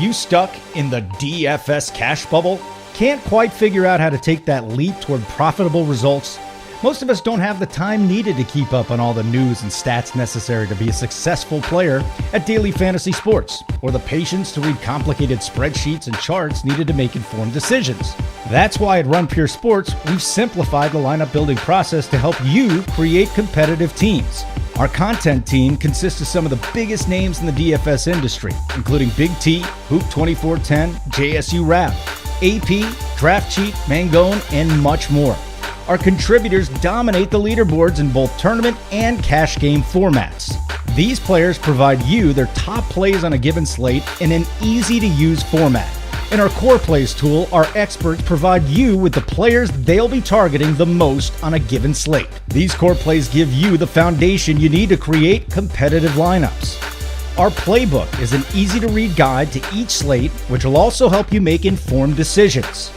you stuck in the DFS cash bubble? Can't quite figure out how to take that leap toward profitable results? Most of us don't have the time needed to keep up on all the news and stats necessary to be a successful player at daily fantasy sports, or the patience to read complicated spreadsheets and charts needed to make informed decisions. That's why at Run Pure Sports, we've simplified the lineup building process to help you create competitive teams. Our content team consists of some of the biggest names in the DFS industry, including BigT, Hoop 2410, JSURab, AP, Draft Cheat, Mangone, and much more. Our contributors dominate the leaderboards in both tournament and cash game formats. These players provide you their top plays on a given slate in an easy-to-use format. In our core plays tool, our experts provide you with the players they'll be targeting the most on a given slate. These core plays give you the foundation you need to create competitive lineups. Our playbook is an easy-to-read guide to each slate, which will also help you make informed decisions.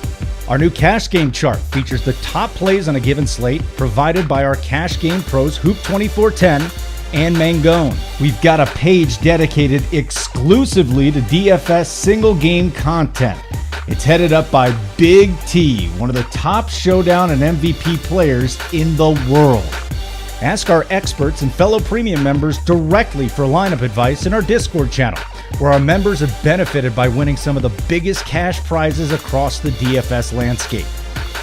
Our new cash game chart features the top plays on a given slate provided by our cash game pros Hoop 2410 and Mangone. We've got a page dedicated exclusively to DFS single game content. It's headed up by Big T, one of the top Showdown and MVP players in the world. Ask our experts and fellow premium members directly for lineup advice in our Discord channel, where our members have benefited by winning some of the biggest cash prizes across the DFS landscape.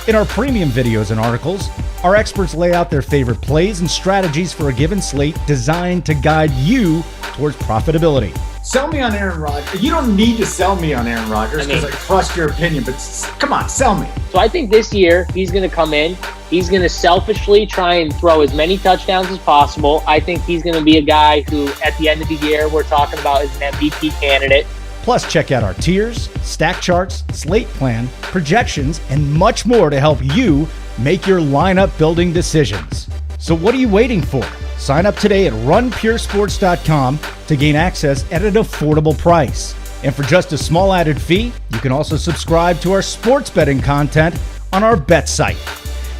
In our premium videos and articles, our experts lay out their favorite plays and strategies for a given slate designed to guide you towards profitability. Sell me on Aaron Rodgers. You don't need to sell me on Aaron Rodgers because I trust your opinion, but come on, sell me. So I think this year he's going to come in. He's going to selfishly try and throw as many touchdowns as possible. I think he's going to be a guy who, at the end of the year, we're talking about as an MVP candidate. Plus, check out our tiers, stack charts, slate plan, projections, and much more to help you make your lineup building decisions. So what are you waiting for? Sign up today at runpuresports.com to gain access at an affordable price. And for just a small added fee, you can also subscribe to our sports betting content on our bet site.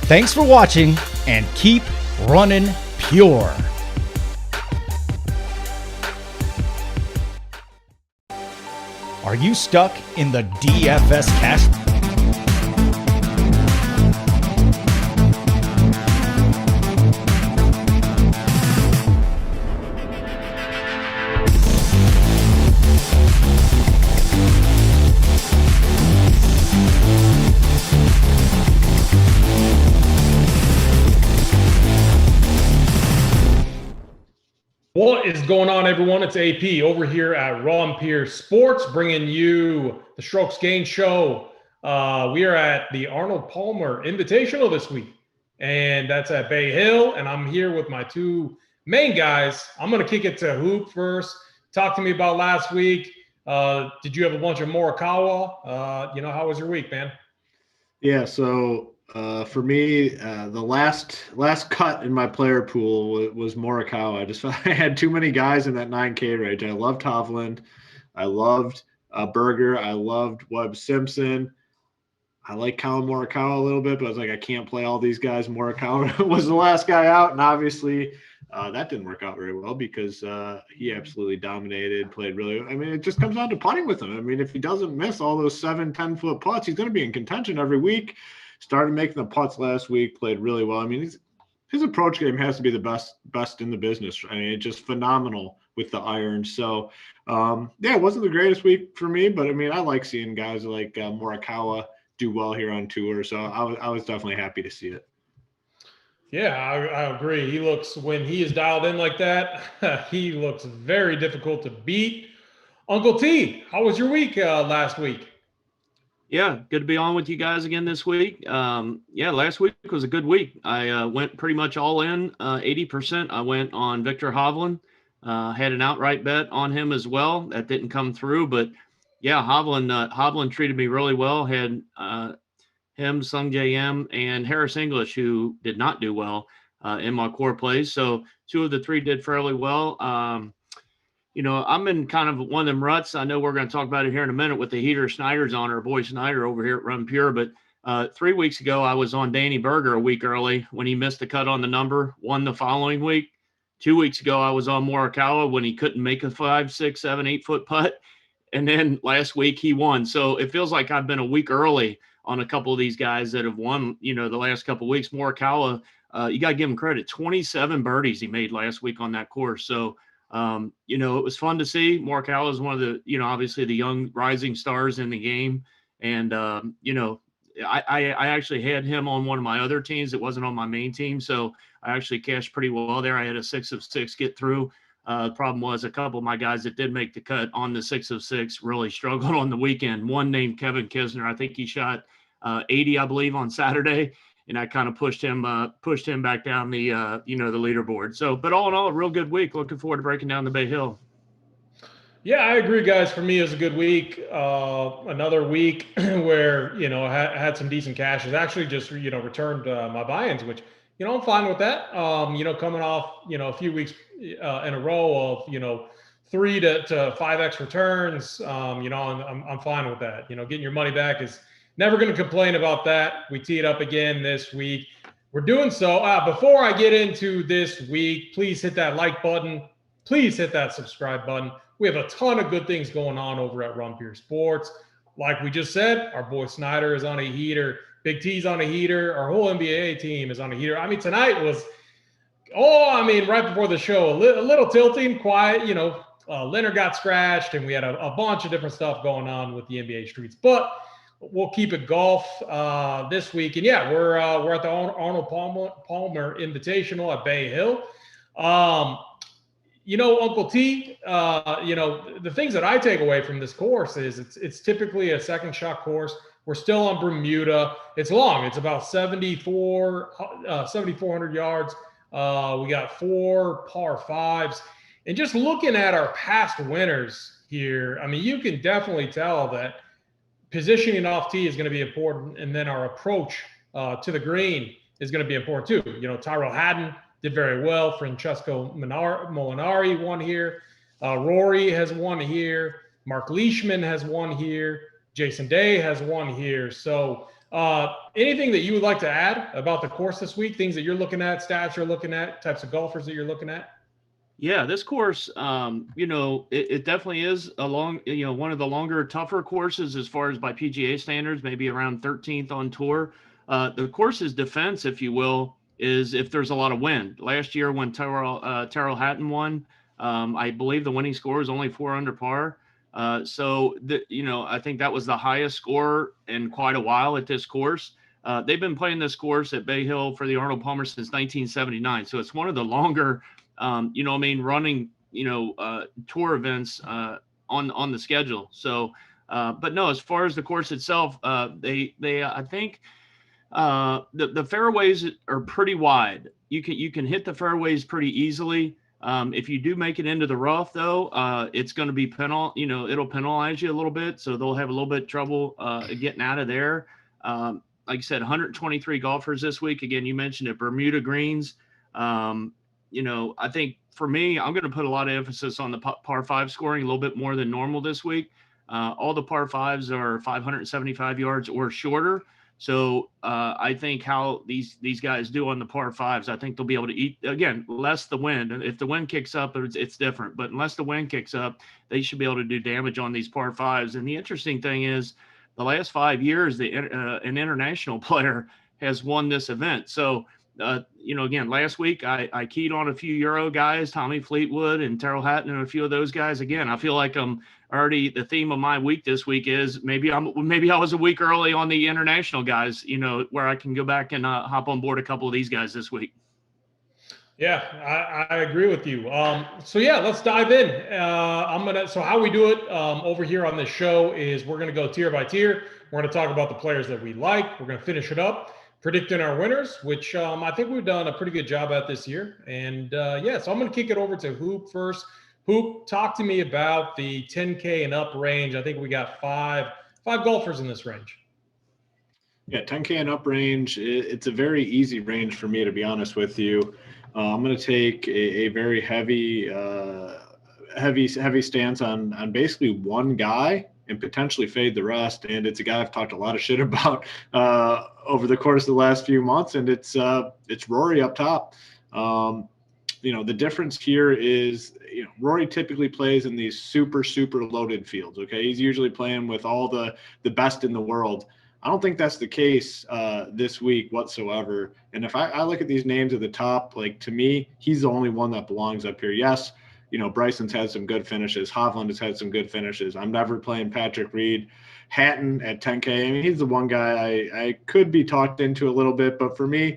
Thanks for watching, and keep running pure. Are you stuck in the DFS cash? What is going on, everyone? It's AP over here at Run Pure Sports, bringing you the Strokes Gain Show. We are at the Arnold Palmer Invitational this week, and that's at Bay Hill, and I'm here with my two main guys. I'm going to kick it to Hoop first. Talk to me about last week. Did you have a bunch of Morikawa? How was your week, man? Yeah, so for me, the last cut in my player pool was Morikawa. I just felt I had too many guys in that 9K range. I loved Hovland. I loved Berger. I loved Webb Simpson. I like Colin Morikawa a little bit, but I was like, I can't play all these guys. Morikawa was the last guy out, and obviously that didn't work out very well because he absolutely dominated, played really – I mean, it just comes down to putting with him. I mean, if he doesn't miss all those 7-10-foot putts, he's going to be in contention every week. Started making the putts last week, played really well. I mean, his approach game has to be the best in the business. I mean, it's just phenomenal with the irons. So, it wasn't the greatest week for me, but I mean, I like seeing guys like Morikawa do well here on tour. So I was definitely happy to see it. Yeah, I agree. He looks, when he is dialed in like that, he looks very difficult to beat. Uncle T, how was your week last week? Yeah, good to be on with you guys again this week. Last week was a good week. I went pretty much all in, 80%. I went on Victor Hovland, had an outright bet on him as well. That didn't come through, but yeah, Hovland treated me really well. Had him, Sung J M, and Harris English, who did not do well in my core plays. So 2 of the 3 did fairly well. I'm in kind of one of them ruts. I know we're going to talk about it here in a minute with the heater Snyder's on, our boy Snyder over here at Run Pure. But 3 weeks ago, I was on Danny Berger a week early when he missed the cut on the number, won the following week. 2 weeks ago, I was on Morikawa when he couldn't make a 5, 6, 7, 8 foot putt. And then last week he won. So it feels like I've been a week early on a couple of these guys that have won, the last couple of weeks. Morikawa, you got to give him credit. 27 birdies he made last week on that course. So, it was fun to see. Morikawa is one of the, obviously the young rising stars in the game. And, I actually had him on one of my other teams. It wasn't on my main team. So I actually cashed pretty well there. I had a 6 of 6 get through. The problem was a couple of my guys that did make the cut on the 6 of 6 really struggled on the weekend. One named Kevin Kisner. I think he shot 80, I believe, on Saturday. And I kind of pushed him back down the, the leaderboard. So, but all in all, a real good week. Looking forward to breaking down the Bay Hill. Yeah, I agree, guys. For me, it was a good week. Another week where, I had some decent cashes. Actually just, returned my buy-ins, which, I'm fine with that. Coming off, a few weeks in a row of, 3 to 5x returns, I'm fine with that. Getting your money back is never going to complain about that. We tee it up again this week. We're doing so. Before I get into this week, please hit that like button. Please hit that subscribe button. We have a ton of good things going on over at Rumpier Sports. Like we just said, our boy Snyder is on a heater. Big T's on a heater. Our whole NBA team is on a heater. I mean, tonight was, right before the show, a little tilting, quiet. Leonard got scratched, and we had a bunch of different stuff going on with the NBA streets. But we'll keep it golf this week. And yeah, we're at the Arnold Palmer Invitational at Bay Hill. Uncle T, the things that I take away from this course is it's typically a second shot course. We're still on Bermuda. It's long. It's about 7,400 yards. We got 4 par 5s. And just looking at our past winners here, you can definitely tell that positioning off tee is going to be important. And then our approach to the green is going to be important too. Tyrell Hatton did very well. Francesco Molinari won here. Rory has won here. Mark Leishman has won here. Jason Day has won here. So anything that you would like to add about the course this week, things that you're looking at, stats you're looking at, types of golfers that you're looking at? Yeah, this course, it definitely is one of the longer, tougher courses as far as by PGA standards, maybe around 13th on tour. The course's defense, if you will, is if there's a lot of wind. Last year when Terrell Hatton won, I believe the winning score was only 4 under par. I think that was the highest score in quite a while at this course. They've been playing this course at Bay Hill for the Arnold Palmer since 1979. So it's one of the longer, running, tour events on the schedule. So, but no, as far as the course itself, I think the fairways are pretty wide. You can hit the fairways pretty easily. If you do make it into the rough, though, it's going to be it'll penalize you a little bit. So they'll have a little bit of trouble getting out of there. Like I said, 123 golfers this week. Again, you mentioned it, Bermuda greens. I think for me, I'm going to put a lot of emphasis on the par 5 scoring a little bit more than normal this week. All the par 5s are 575 yards or shorter. So I think how these guys do on the par 5s, I think they'll be able to eat, again, less the wind. And if the wind kicks up, it's different. But unless the wind kicks up, they should be able to do damage on these par 5s. And the interesting thing is the last 5 years, an international player has won this event. So, again, last week I keyed on a few Euro guys, Tommy Fleetwood and Tyrell Hatton and a few of those guys. Again, I feel like I'm already, the theme of my week this week is maybe I was a week early on the international guys, where I can go back and hop on board a couple of these guys this week. Yeah, I agree with you. So yeah, let's dive in. So how we do it over here on this show is we're going to go tier by tier. We're going to talk about the players that we like. We're going to finish it up predicting our winners, which I think we've done a pretty good job at this year. And so I'm going to kick it over to Hoop first. Hoop, talk to me about the 10K and up range. I think we got five golfers in this range. Yeah, 10K and up range. It's a very easy range for me, to be honest with you. I'm going to take a very heavy stance on basically one guy and potentially fade the rest. And it's a guy I've talked a lot of shit about over the course of the last few months, and it's Rory up top. the difference here is, Rory typically plays in these super, super loaded fields. Okay. He's usually playing with all the best in the world. I don't think that's the case this week whatsoever. And if I look at these names at the top, like, to me, he's the only one that belongs up here. Yes, Bryson's had some good finishes. Hovland has had some good finishes. I'm never playing Patrick Reed. Hatton at 10K. I mean, he's the one guy I could be talked into a little bit, but for me,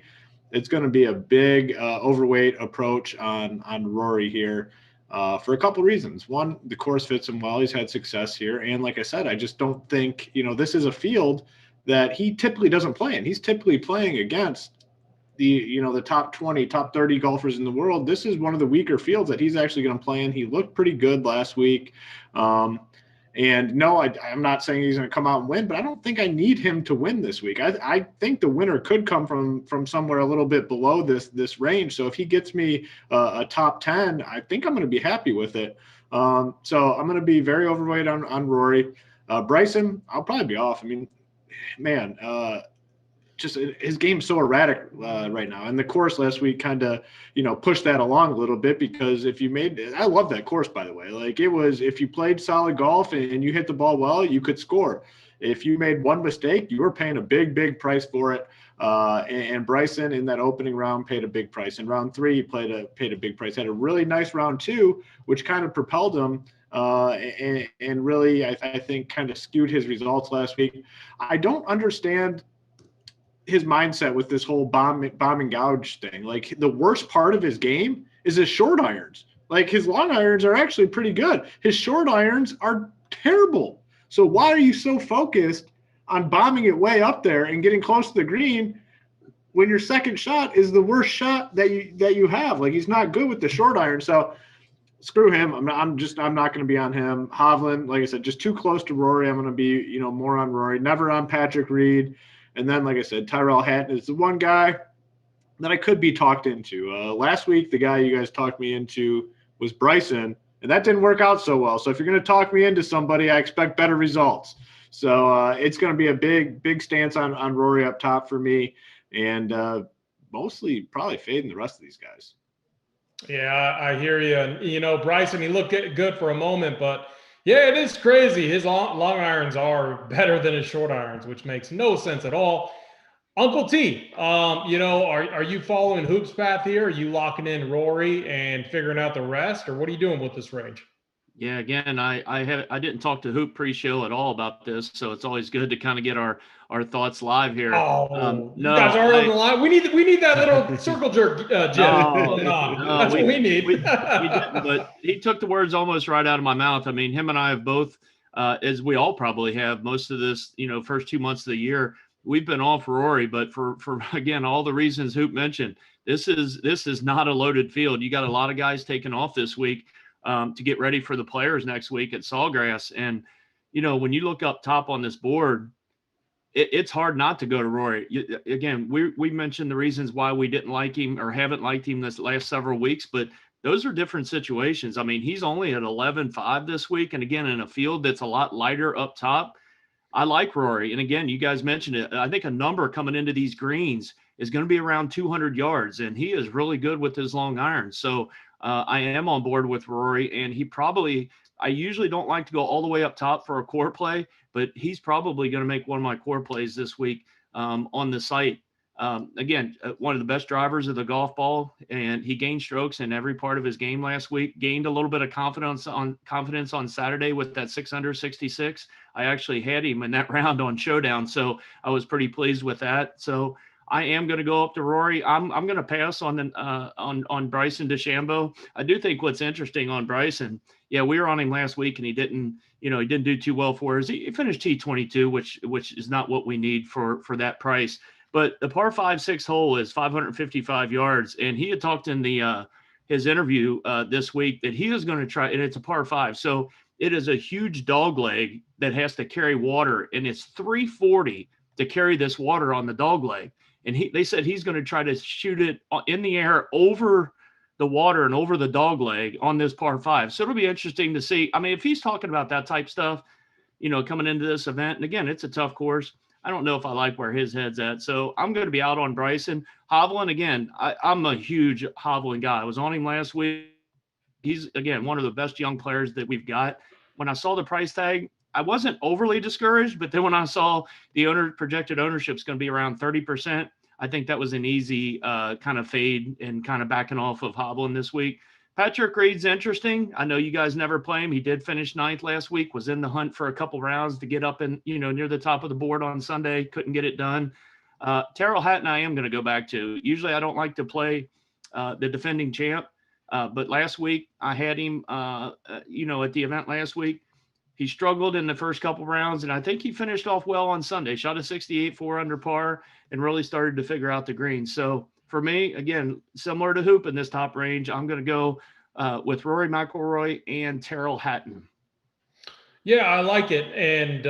it's going to be a big overweight approach on Rory here for a couple reasons. One, the course fits him well. He's had success here. And like I said, I just don't think, this is a field that he typically doesn't play in. He's typically playing against the top 20, top 30 golfers in the world. This is one of the weaker fields that he's actually going to play in. He looked pretty good last week. And no, I'm not saying he's going to come out and win, but I don't think I need him to win this week. I think the winner could come from somewhere a little bit below this range. So if he gets me a top 10, I think I'm going to be happy with it. So I'm going to be very overweight on Rory. Bryson, I'll probably be off. I mean, man, just his game's so erratic right now. And the course last week kind of, pushed that along a little bit, because I love that course, by the way. Like, it was, if you played solid golf and you hit the ball well, you could score. If you made one mistake, you were paying a big, big price for it. And Bryson in that opening round paid a big price. In round 3, he paid a big price. Had a really nice round 2, which kind of propelled him and really, I think, kind of skewed his results last week. I don't understand his mindset with this whole bomb and gouge thing. Like, the worst part of his game is his short irons. Like, his long irons are actually pretty good. His short irons are terrible. So why are you so focused on bombing it way up there and getting close to the green when your second shot is the worst shot that you have? Like, he's not good with the short iron. So screw him. I'm not going to be on him. Hovland, like I said, just too close to Rory. I'm going to be, more on Rory, never on Patrick Reed. And then, like I said, Terrell, Hatton is the one guy that I could be talked into. Last week, the guy you guys talked me into was Bryson, and that didn't work out so well. So if you're going to talk me into somebody, I expect better results. So it's going to be a big, big stance on Rory up top for me, and mostly probably fading the rest of these guys. Yeah, I hear you. And, Bryson, he looked good for a moment, but yeah, it is crazy. His long irons are better than his short irons, which makes no sense at all. Uncle T, are you following Hoop's path here? Are you locking in Rory and figuring out the rest, or what are you doing with this range? Yeah, again, I didn't talk to Hoop pre-show at all about this, so it's always good to kind of get our thoughts live here. No, you guys are on the line. We need that little circle jerk, Jim. That's what we need. We didn't, but he took the words almost right out of my mouth. I mean, him and I have both, as we all probably have, most of this, first 2 months of the year, we've been off Rory, but for again, all the reasons Hoop mentioned, this is not a loaded field. You got a lot of guys taking off this week to get ready for the Players next week at Sawgrass. And, when you look up top on this board, it's hard not to go to Rory. Again, we mentioned the reasons why we didn't like him or haven't liked him this last several weeks, but those are different situations. I mean, he's only at 11.5 this week. And again, in a field that's a lot lighter up top, I like Rory. And again, you guys mentioned it. I think a number coming into these greens is going to be around 200 yards, and he is really good with his long irons. So I am on board with Rory, and I usually don't like to go all the way up top for a core play, but he's probably going to make one of my core plays this week on the site. Again, one of the best drivers of the golf ball, and he gained strokes in every part of his game last week, gained a little bit of confidence on Saturday with that 666. I actually had him in that round on Showdown, so I was pretty pleased with that. So I am going to go up to Rory. I'm going to pass on Bryson De Chambeau. I do think what's interesting on Bryson, yeah, we were on him last week and he didn't do too well for us. He finished T22, which is not what we need for that price. But the par 5-6 hole is 555 yards, and he had talked in his interview this week that he is going to try, and it's a par 5. So it is a huge dog leg that has to carry water, and it's 340 to carry this water on the dog leg. And they said he's going to try to shoot it in the air over the water and over the dog leg on this par 5. So it'll be interesting to see. I mean, if he's talking about that type stuff, coming into this event, and again, it's a tough course. I don't know if I like where his head's at. So I'm going to be out on Bryson. Hovland, again, I'm a huge Hovland guy. I was on him last week. He's, again, one of the best young players that we've got. When I saw the price tag, I wasn't overly discouraged, but then when I saw the projected ownership is going to be around 30%, I think that was an easy kind of fade and kind of backing off of Hovland this week. Patrick Reed's interesting. I know you guys never play him. He did finish 9th last week, was in the hunt for a couple rounds to get up and, near the top of the board on Sunday. Couldn't get it done. Terrell Hatton, I am going to go back to. Usually I don't like to play the defending champ, but last week I had him, at the event last week. He struggled in the first couple rounds, and I think he finished off well on Sunday. Shot a 68, 4 under par, and really started to figure out the green. So for me, again, similar to Hoop in this top range, I'm going to go with Rory McIlroy and Terrell Hatton. Yeah, I like it. And,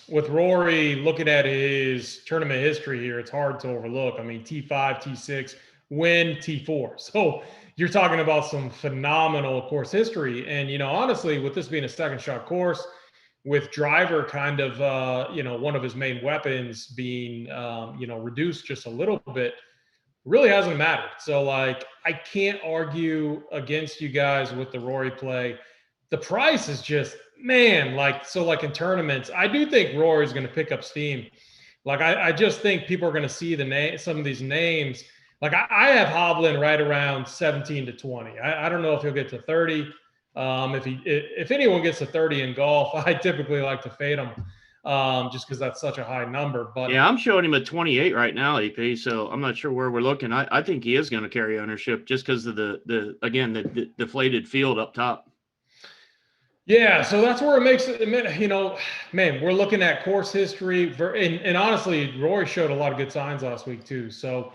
with Rory, looking at his tournament history here, it's hard to overlook. T5, T6, win, T4. So you're talking about some phenomenal course history. And, honestly, with this being a second shot course, with driver kind of, one of his main weapons being, reduced just a little bit, really hasn't mattered. So, I can't argue against you guys with the Rory play. The price is just, man, in tournaments, I do think Rory is going to pick up steam. I just think people are going to see some of these names. I have Hovland right around 17 to 20. I don't know if he'll get to 30. If anyone gets to 30 in golf, I typically like to fade him just because that's such a high number. But yeah, I'm showing him at 28 right now, EP. So I'm not sure where we're looking. I think he is going to carry ownership just because of the deflated field up top. Yeah, so that's where it makes it, man, we're looking at course history. And honestly, Rory showed a lot of good signs last week too. So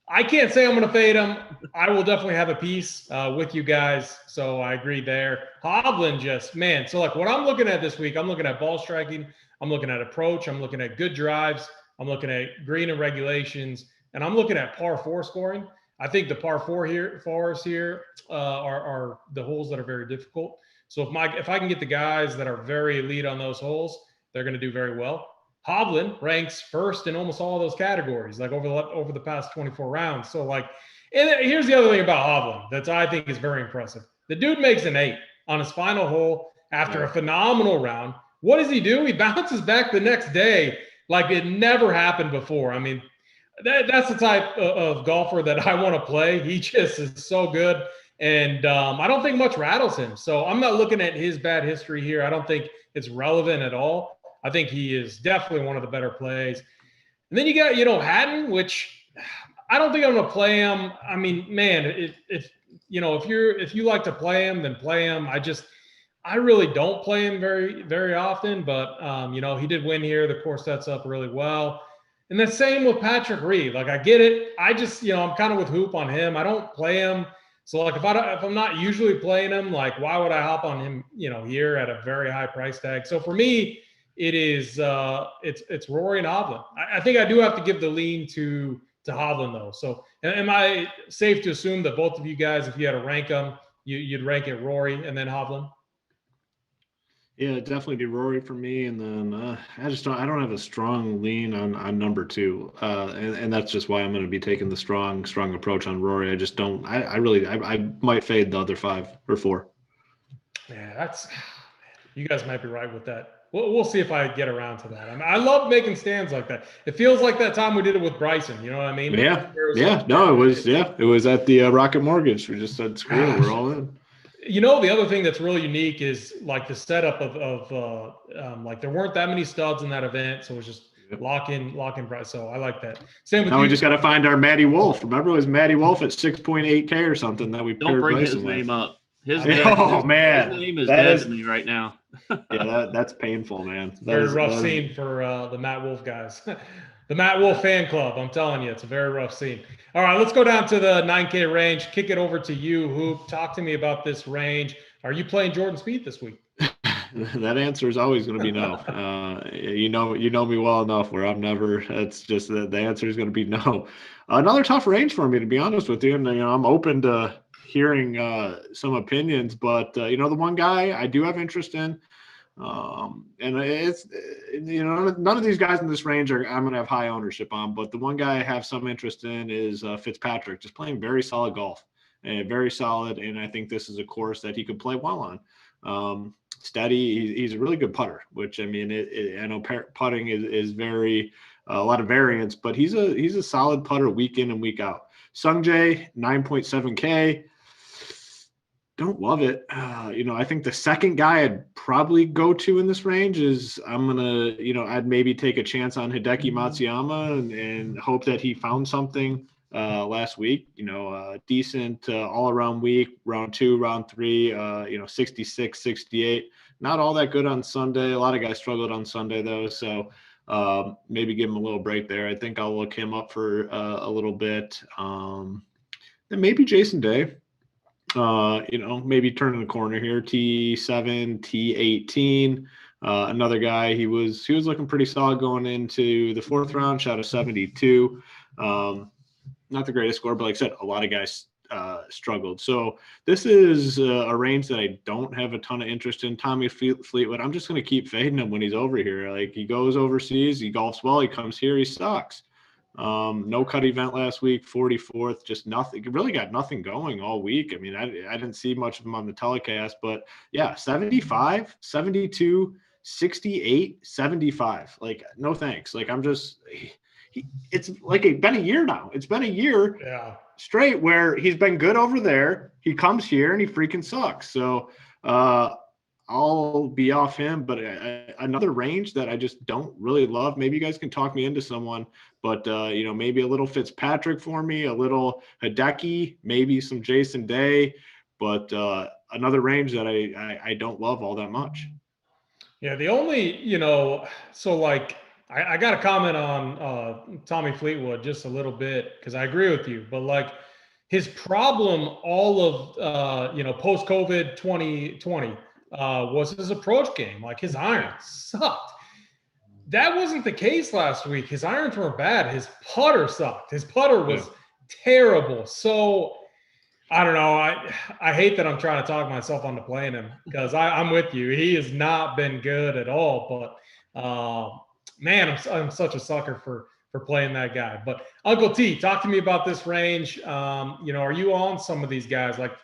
I can't say I'm going to fade him. I will definitely have a piece with you guys. So I agree there. Hovland so what I'm looking at this week, I'm looking at ball striking. I'm looking at approach. I'm looking at good drives. I'm looking at green and regulations. And I'm looking at par 4 scoring. I think the par 4s here are the holes that are very difficult. So if I can get the guys that are very elite on those holes, they're going to do very well. Hovland ranks first in almost all of those categories, over the past 24 rounds. So and here's the other thing about Hovland that I think is very impressive. The dude makes an 8 on his final hole after a phenomenal round. What does he do? He bounces back the next day like it never happened before. That's the type of golfer that I want to play. He just is so good. And I don't think much rattles him. So I'm not looking at his bad history here. I don't think it's relevant at all. I think he is definitely one of the better plays. And then you got, Hatton, which I don't think I'm going to play him. If you like to play him, then play him. I really don't play him very, very often, but he did win here. The course sets up really well. And the same with Patrick Reed. I get it. I just, I'm kind of with Hoop on him. I don't play him. So if I'm not usually playing him, why would I hop on him, here at a very high price tag? So for me, it is it's Rory and Hovland. I think I do have to give the lean to Hovland though. So am I safe to assume that both of you guys, if you had to rank them, you'd rank it Rory and then Hovland? Yeah, it'd definitely be Rory for me, and then I don't have a strong lean on number 2, and that's just why I'm going to be taking the strong approach on Rory. I just don't. I might fade the other 5 or 4. Yeah, you guys might be right with that. We'll see if I get around to that. I love making stands like that. It feels like that time we did it with Bryson. You know what I mean? Yeah. It was at the Rocket Mortgage. We just said, screw it, we're all in. The other thing that's really unique is the setup of there weren't that many studs in that event, so it was just lock in price. So I like that. Same with we just got to find our Maddie Wolf. Remember, it was Maddie Wolf at 6.8K or something that we don't bring his name up. His name is dead to me right now. Yeah, that's painful, man. Very rough scene for the Matt Wolf guys. The Matt Wolf fan club. I'm telling you, it's a very rough scene. All right, let's go down to the 9K range. Kick it over to you, Hoop. Talk to me about this range. Are you playing Jordan Spieth this week? That answer is always going to be no. You know me well enough where I'm never. It's just the answer is going to be no. Another tough range for me, to be honest with you. And I'm open to hearing some opinions, but the one guy I do have interest in And it's, none of these guys in this range I'm going to have high ownership on, but the one guy I have some interest in is Fitzpatrick, just playing very solid golf, and very solid. And I think this is a course that he could play well on. Steady. He's a really good putter, which, I mean, I know putting is very, a lot of variance, but he's a solid putter week in and week out. Sungjae, 9.7K. Don't love it. I think the second guy I'd probably go to in this range is I'd maybe take a chance on Hideki Matsuyama and hope that he found something last week. Decent all-around week, round 2, round 3, 66, 68. Not all that good on Sunday. A lot of guys struggled on Sunday, though, so maybe give him a little break there. I think I'll look him up for a little bit. Then maybe Jason Day. Maybe turning the corner here. T7, T18. Another guy, he was looking pretty solid going into the 4th round, shot a 72. Not the greatest score, but like I said, a lot of guys struggled. So this is a range that I don't have a ton of interest in. Tommy Fleetwood, I'm just going to keep fading him when he's over here. Like, he goes overseas, he golfs well, he comes here, he sucks. No cut event last week, 44th, just nothing. Really got nothing going all week. I mean, I didn't see much of him on the telecast, but yeah, 75, 72, 68, 75. Like, no thanks. Like, I'm just it's like been a year now. It's been a year straight where he's been good over there. He comes here and he freaking sucks. So I'll be off him, but another range that I just don't really love. Maybe you guys can talk me into someone, but maybe a little Fitzpatrick for me, a little Hideki, maybe some Jason Day, but another range that I don't love all that much. Yeah, the only, so like I got to comment on Tommy Fleetwood just a little bit because I agree with you, but like his problem all of, post-COVID 2020 was his approach game. Like, his irons sucked. That wasn't the case last week. His irons were bad. His putter sucked. His putter was terrible. So I don't know. I hate that I'm trying to talk myself into playing him because I'm with you. He has not been good at all. But man, I'm such a sucker for playing that guy. But Uncle T, talk to me about this range. Are you on some of these guys like,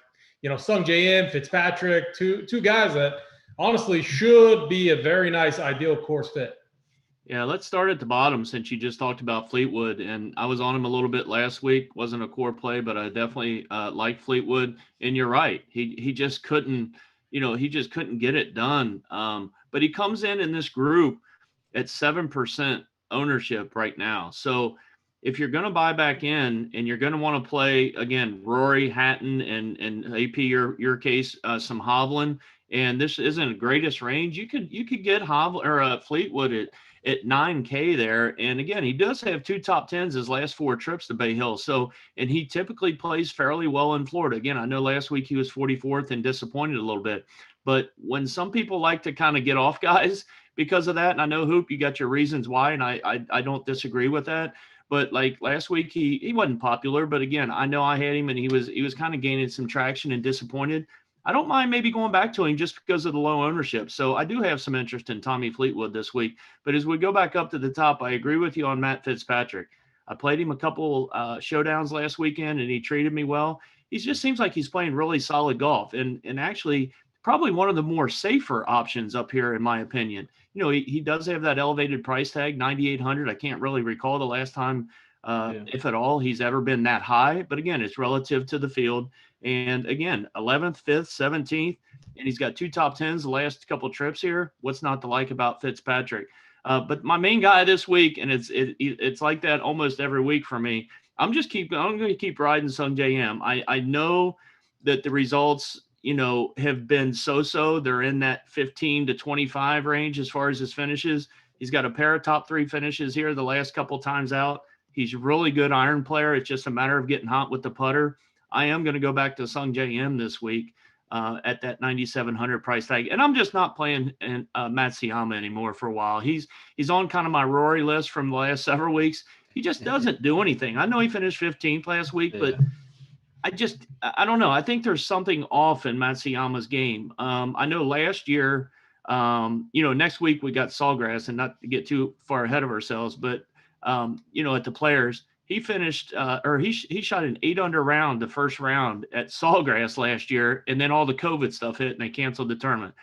Sung J.M., Fitzpatrick, two guys that honestly should be a very nice ideal course fit? Yeah, let's start at the bottom since you just talked about Fleetwood, and I was on him a little bit last week. Wasn't a core play, but I definitely like Fleetwood. And you're right, he just couldn't, get it done. But he comes in this group at 7% ownership right now. So if you're going to buy back in and you're going to want to play again, Rory, Hatton, and AP your case, some Hovland, and this isn't the greatest range, you could get Fleetwood at 9K there. And again, he does have 2 top 10s his last 4 trips to Bay Hill. So, and he typically plays fairly well in Florida. Again, I know last week he was 44th and disappointed a little bit, but when some people like to kind of get off guys because of that, and I know Hoop, you got your reasons why, and I don't disagree with that. But like last week, he wasn't popular, but again, I know I had him and he was kind of gaining some traction and disappointed. I don't mind maybe going back to him just because of the low ownership. So I do have some interest in Tommy Fleetwood this week. But as we go back up to the top, I agree with you on Matt Fitzpatrick. I played him a couple showdowns last weekend and he treated me well. He just seems like he's playing really solid golf and actually probably one of the more safer options up here, in my opinion. He does have that elevated price tag, $9,800. I can't really recall the last time, if at all, he's ever been that high. But again, it's relative to the field. And again, 11th, 5th, 17th, and he's got 2 top 10s the last couple of trips here. What's not to like about Fitzpatrick? But my main guy this week, and it's like that almost every week for me. I'm going to keep riding Sung J.M. I know that the results, have been so-so. They're in that 15 to 25 range as far as his finishes. He's got a pair of top 3 finishes here the last couple times out. He's a really good iron player. It's just a matter of getting hot with the putter. I am going to go back to Sung J.M. this week at that 9,700 price tag. And I'm just not playing Matsuyama anymore for a while. He's on kind of my Rory list from the last several weeks. He just doesn't do anything. I know he finished 15th last week, but I don't know. I think there's something off in Matsuyama's game. I know last year Next week we got Sawgrass, and not to get too far ahead of ourselves, but at the Players, he finished he shot an 8-under round the first round at Sawgrass last year, and then all the COVID stuff hit and they canceled the tournament.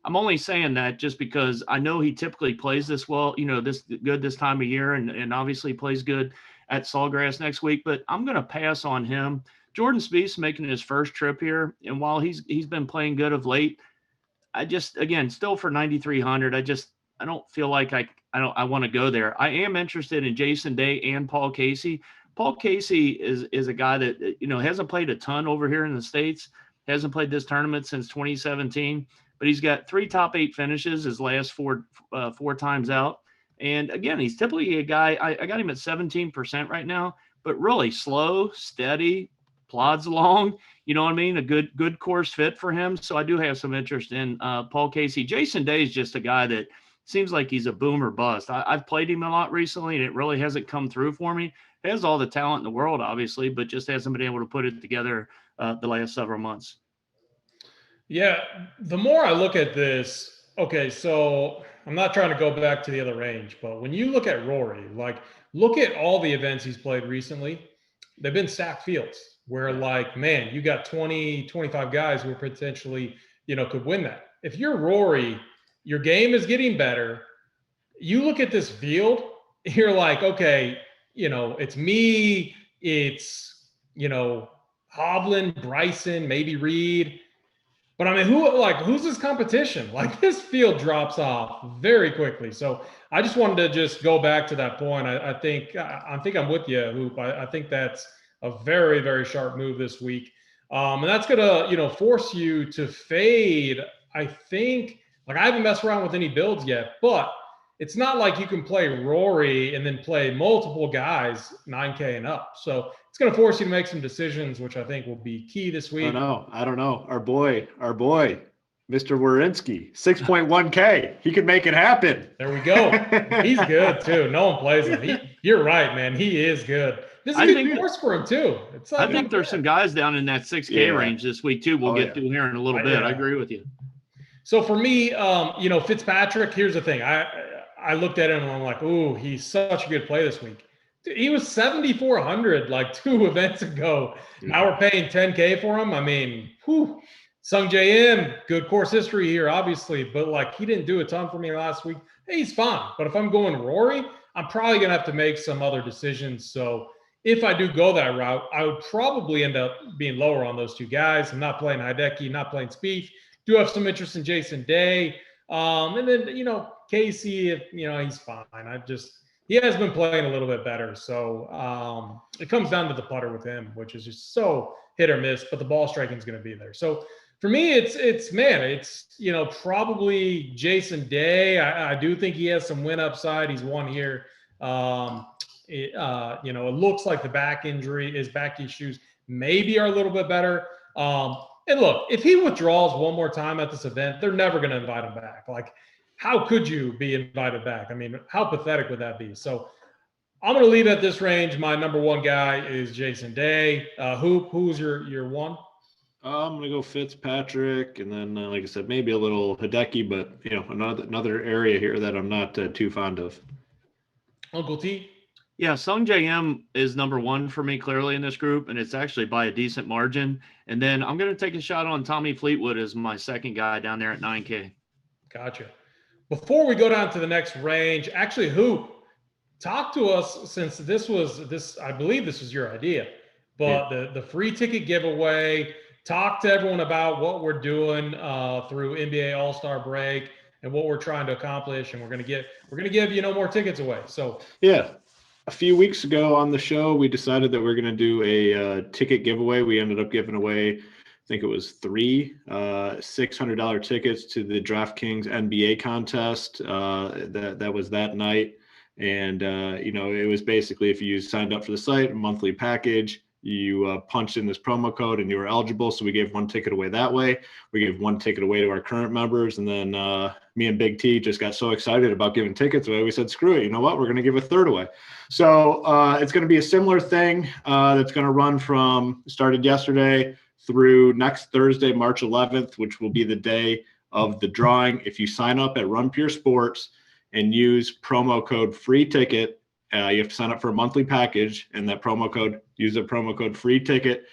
I'm only saying that just because I know he typically plays this well, this good this time of year, and obviously plays good at Sawgrass next week, but I'm going to pass on him. Jordan Spieth's making his first trip here, and while he's been playing good of late, I just, again, still for 9,300, I don't feel like I want to go there. I am interested in Jason Day and Paul Casey. Paul Casey is a guy that, hasn't played a ton over here in the States, hasn't played this tournament since 2017, but he's got 3 top 8 finishes his last four times out. And again, he's typically a guy, I got him at 17% right now, but really slow, steady, plods along, you know what I mean? A good course fit for him. So I do have some interest in Paul Casey. Jason Day is just a guy that seems like he's a boom or bust. I've played him a lot recently, and it really hasn't come through for me. He has all the talent in the world, obviously, but just hasn't been able to put it together the last several months. Yeah, the more I look at this, okay, so I'm not trying to go back to the other range, but when you look at Rory, look at all the events he's played recently, they've been stacked fields where, man, you got 20, 25 guys who potentially, could win that. If you're Rory, your game is getting better. You look at this field, you're like, okay, it's me, it's, Hovland, Bryson, maybe Reed. But I mean, who's his competition? This field drops off very quickly. So I just wanted to just go back to that point. I think I'm with you, Hoop. I think that's a very, very sharp move this week. And that's going to, force you to fade. I think, I haven't messed around with any builds yet, but it's not like you can play Rory and then play multiple guys 9K and up. So it's going to force you to make some decisions, which I think will be key this week. I don't know. Our boy, Mr. Wierenski, 6.1K. He could make it happen. There we go. He's good too. No one plays him. You're right, man. He is good. This is a good course for him too. I think there's some guys down in that 6K range this week too. We'll get to here in a little bit. I agree with you. So for me, Fitzpatrick, here's the thing. I looked at him and I'm like, ooh, he's such a good play this week. Dude, he was 7,400 2 events ago. Now we're paying 10K for him. I mean, Sung J M, good course history here, obviously, but he didn't do a ton for me last week. Hey, he's fine. But if I'm going Rory, I'm probably going to have to make some other decisions. So if I do go that route, I would probably end up being lower on those 2 guys. I'm not playing Hideki, not playing Spieth. Do have some interest in Jason Day. And then, Casey, he's fine. He has been playing a little bit better. So it comes down to the putter with him, which is just so hit or miss, but the ball striking is going to be there. So for me, it's probably Jason Day. I do think he has some win upside. He's won here. It looks like the back issues maybe are a little bit better. And look, if he withdraws one more time at this event, they're never going to invite him back. How could you be invited back? I mean, how pathetic would that be? So I'm going to leave at this range. My number 1 guy is Jason Day. Who's your one? I'm going to go Fitzpatrick, and then, like I said, maybe a little Hideki, but, another area here that I'm not too fond of. Uncle T? Yeah, Sung J.M. is number 1 for me clearly in this group, and it's actually by a decent margin. And then I'm going to take a shot on Tommy Fleetwood as my second guy down there at 9K. Gotcha. Before we go down to the next range, actually, Hoop, talk to us, since I believe this was your idea, but the free ticket giveaway, talk to everyone about what we're doing through NBA All-Star break and what we're trying to accomplish. And we're going to give more tickets away. So yeah. A few weeks ago on the show, we decided that we're going to do a ticket giveaway. We ended up giving away, I think it was 3 $600 tickets to the DraftKings NBA contest. That was that night. And, it was basically, if you signed up for the site, a monthly package, you punched in this promo code and you were eligible. So we gave 1 ticket away that way. We gave 1 ticket away to our current members. And then me and Big T just got so excited about giving tickets away. We said, screw it. You know what? We're going to give a 3rd away. So it's going to be a similar thing that's going to run started yesterday through next Thursday, March 11th, which will be the day of the drawing. If you sign up at Run Pure Sports and use promo code free ticket, you have to sign up for a monthly package, and that use the promo code free ticket.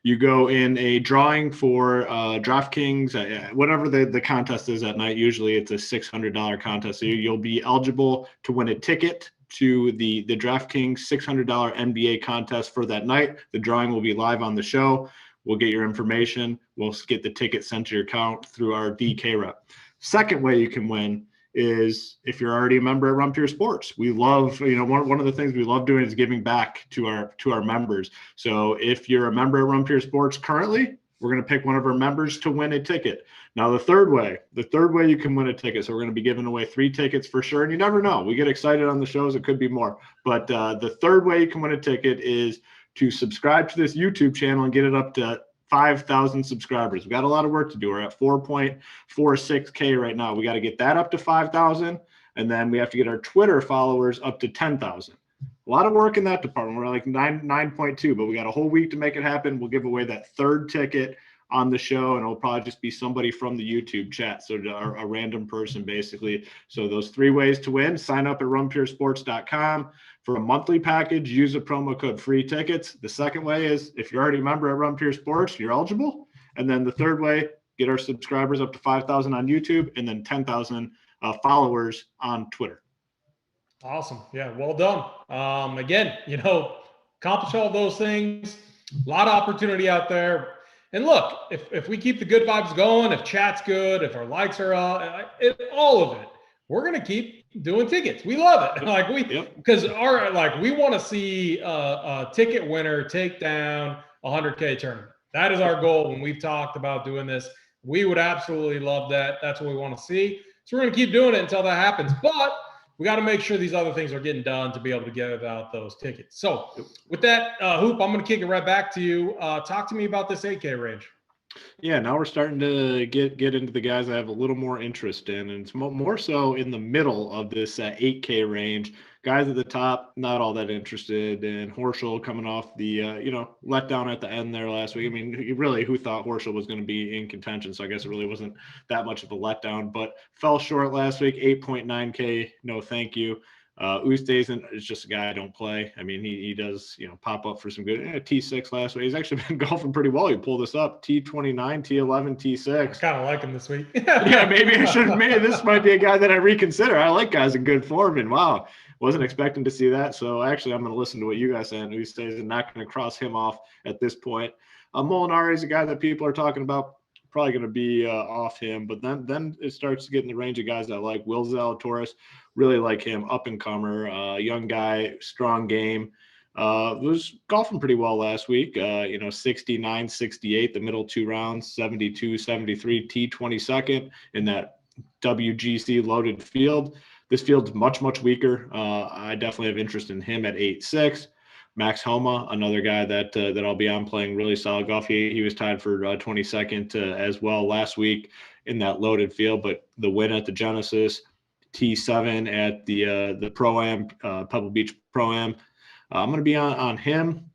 You go in a drawing for DraftKings, whatever the contest is that night. Usually it's a $600 contest. So you'll be eligible to win a ticket to the DraftKings $600 NBA contest for that night. The drawing will be live on the show. We'll get your information. We'll get the ticket sent to your account through our DK rep. Second way you can win is if you're already a member at Run Pure Sports. We love, one of the things we love doing is giving back to our members. So if you're a member at Run Pure Sports currently, we're going to pick one of our members to win a ticket. Now, the third way you can win a ticket. So we're going to be giving away 3 tickets for sure. And you never know. We get excited on the shows. It could be more. But the third way you can win a ticket is to subscribe to this YouTube channel and get it up to 5,000 subscribers. We got a lot of work to do. We're at 4.46K right now. We got to get that up to 5,000. And then we have to get our Twitter followers up to 10,000. A lot of work in that department. We're like 9.2, but we got a whole week to make it happen. We'll give away that third ticket on the show, and it'll probably just be somebody from the YouTube chat. So a random person, basically. So those 3 ways to win: sign up at runpuresports.com for a monthly package, use the promo code free tickets. The second way is if you're already a member at Run Pure Sports, you're eligible. And then the third way, get our subscribers up to 5,000 on YouTube and then 10,000 followers on Twitter. Awesome. Yeah, well done. Again, accomplish all those things. A lot of opportunity out there. And look, if we keep the good vibes going, if chat's good, if our likes are all of it, we're gonna keep doing tickets. We love it. Because we want to see a ticket winner take down a 100K tournament. That is our goal. When we've talked about doing this, we would absolutely love that. That's what we want to see. So we're gonna keep doing it until that happens. But we got to make sure these other things are getting done to be able to give out those tickets. So with that, Hoop, I'm going to kick it right back to you. Talk to me about this 8K range. Yeah, now we're starting to get into the guys I have a little more interest in, and it's more so in the middle of this 8K range. Guys at the top, not all that interested in. Horschel coming off the letdown at the end there last week. I mean, who thought Horschel was going to be in contention? So I guess it really wasn't that much of a letdown, but fell short last week. 8.9K, no thank you. Oosthuizen is just a guy I don't play. I mean, he does, pop up for some good T6 last week. He's actually been golfing pretty well. He pulled this up, T29, T11, T6. I kind of like him this week. Yeah, maybe I should. Maybe this might be a guy that I reconsider. I like guys in good form, and wow, wasn't expecting to see that. So actually, I'm going to listen to what you guys say. And Oosthuizen, not going to cross him off at this point. Molinari is a guy that people are talking about. Probably going to be off him, but then it starts to get in the range of guys I like. Will Zalatoris, really like him, up and comer, young guy, strong game. Was golfing pretty well last week. 69, 68, the middle 2 rounds, 72, 73, T22nd in that WGC loaded field. This field's much, much weaker. I definitely have interest in him at 8-6. Max Homa, another guy that I'll be on, playing really solid golf. He was tied for 22nd as well last week in that loaded field, but the win at the Genesis, T7 at the Pro-Am, Pebble Beach Pro-Am. I'm going to be on him.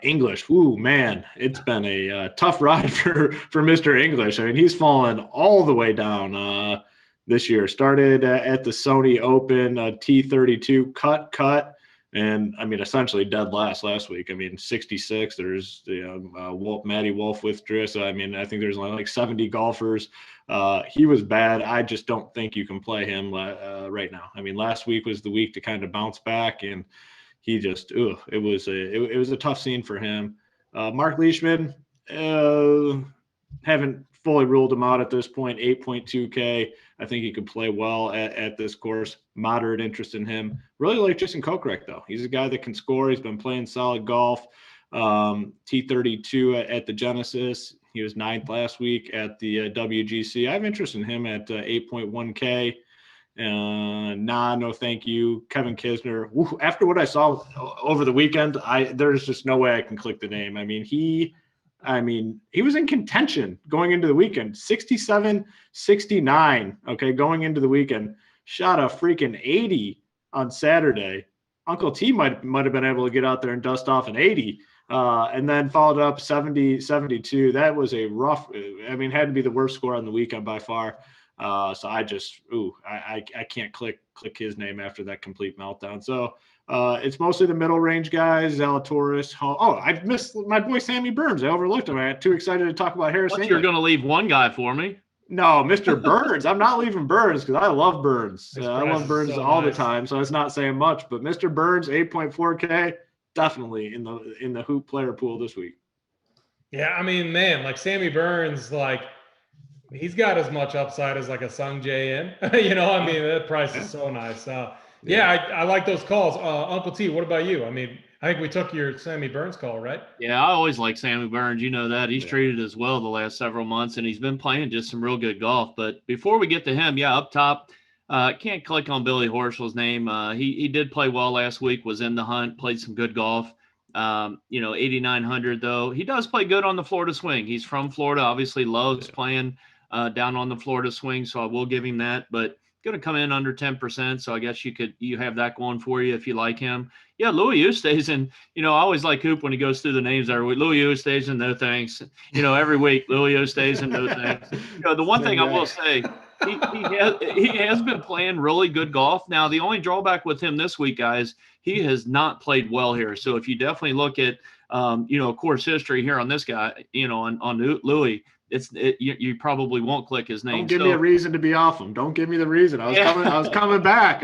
English, ooh, man, it's been a tough ride for Mr. English. I mean, he's fallen all the way down this year. Started at the Sony Open, T32, cut. And I mean, essentially dead last week. I mean, 66. There's Maddie Wolf withdrew. So I mean, I think there's only like 70 golfers. He was bad. I just don't think you can play him right now. I mean, last week was the week to kind of bounce back, and he just it was a tough scene for him. Mark Leishman, haven't fully ruled him out at this point. 8.2K. I think he could play well at this course. Moderate interest in him. Really like Jason Koch, though. He's a guy that can score. He's been playing solid golf. T32 at the Genesis. He was 9th last week at the WGC. I have interest in him at 8.1K. No thank you. Kevin Kisner. Woo, after what I saw over the weekend, there's just no way I can click the name. I mean, he was in contention going into the weekend. 67, 69, going into the weekend. Shot a freaking 80 on Saturday. Uncle T might have been able to get out there and dust off an 80 And then followed up 70-72. That was a rough, I mean, had to be the worst score on the weekend by far. So I just, I can't click his name after that complete meltdown. So it's mostly the middle range guys, Zalatoris. I missed my boy Sammy Burns. I overlooked him. I got too excited to talk about Harris. You're going to leave one guy for me. No, Mr. Burns. I'm not leaving Burns because I love Burns. I love Burns all the time, so it's not saying much. But Mr. Burns, 8.4K, definitely in the hoop player pool this week. Yeah, I mean, man, like Sammy Burns, like he's got as much upside as like a Sung Jae in. You know, I mean, that price is so nice. I like those calls. Uncle T, what about you? I mean, I think we took your Sammy Burns call, right? Yeah, I always like Sammy Burns. You know that. He's treated as well the last several months, and he's been playing just some real good golf. But before we get to him, up top, can't click on Billy Horschel's name. He did play well last week, was in the hunt, played some good golf. 8,900, though. He does play good on the Florida swing. He's from Florida, obviously loves playing down on the Florida swing, so I will give him that. But going to come in under 10%, so I guess you have that going for you if you like him. Yeah, Louis Oosthuizen, I always like Hoop when he goes through the names every week. Louis Oosthuizen, no thanks. Every week, Louis Oosthuizen, no thanks. The one thing I will say, he has been playing really good golf. Now, the only drawback with him this week, guys, he has not played well here. So if you definitely look at, course history here on this guy, on Louis, you probably won't click his name. Don't give me a reason to be off him. Don't give me the reason. I was coming back.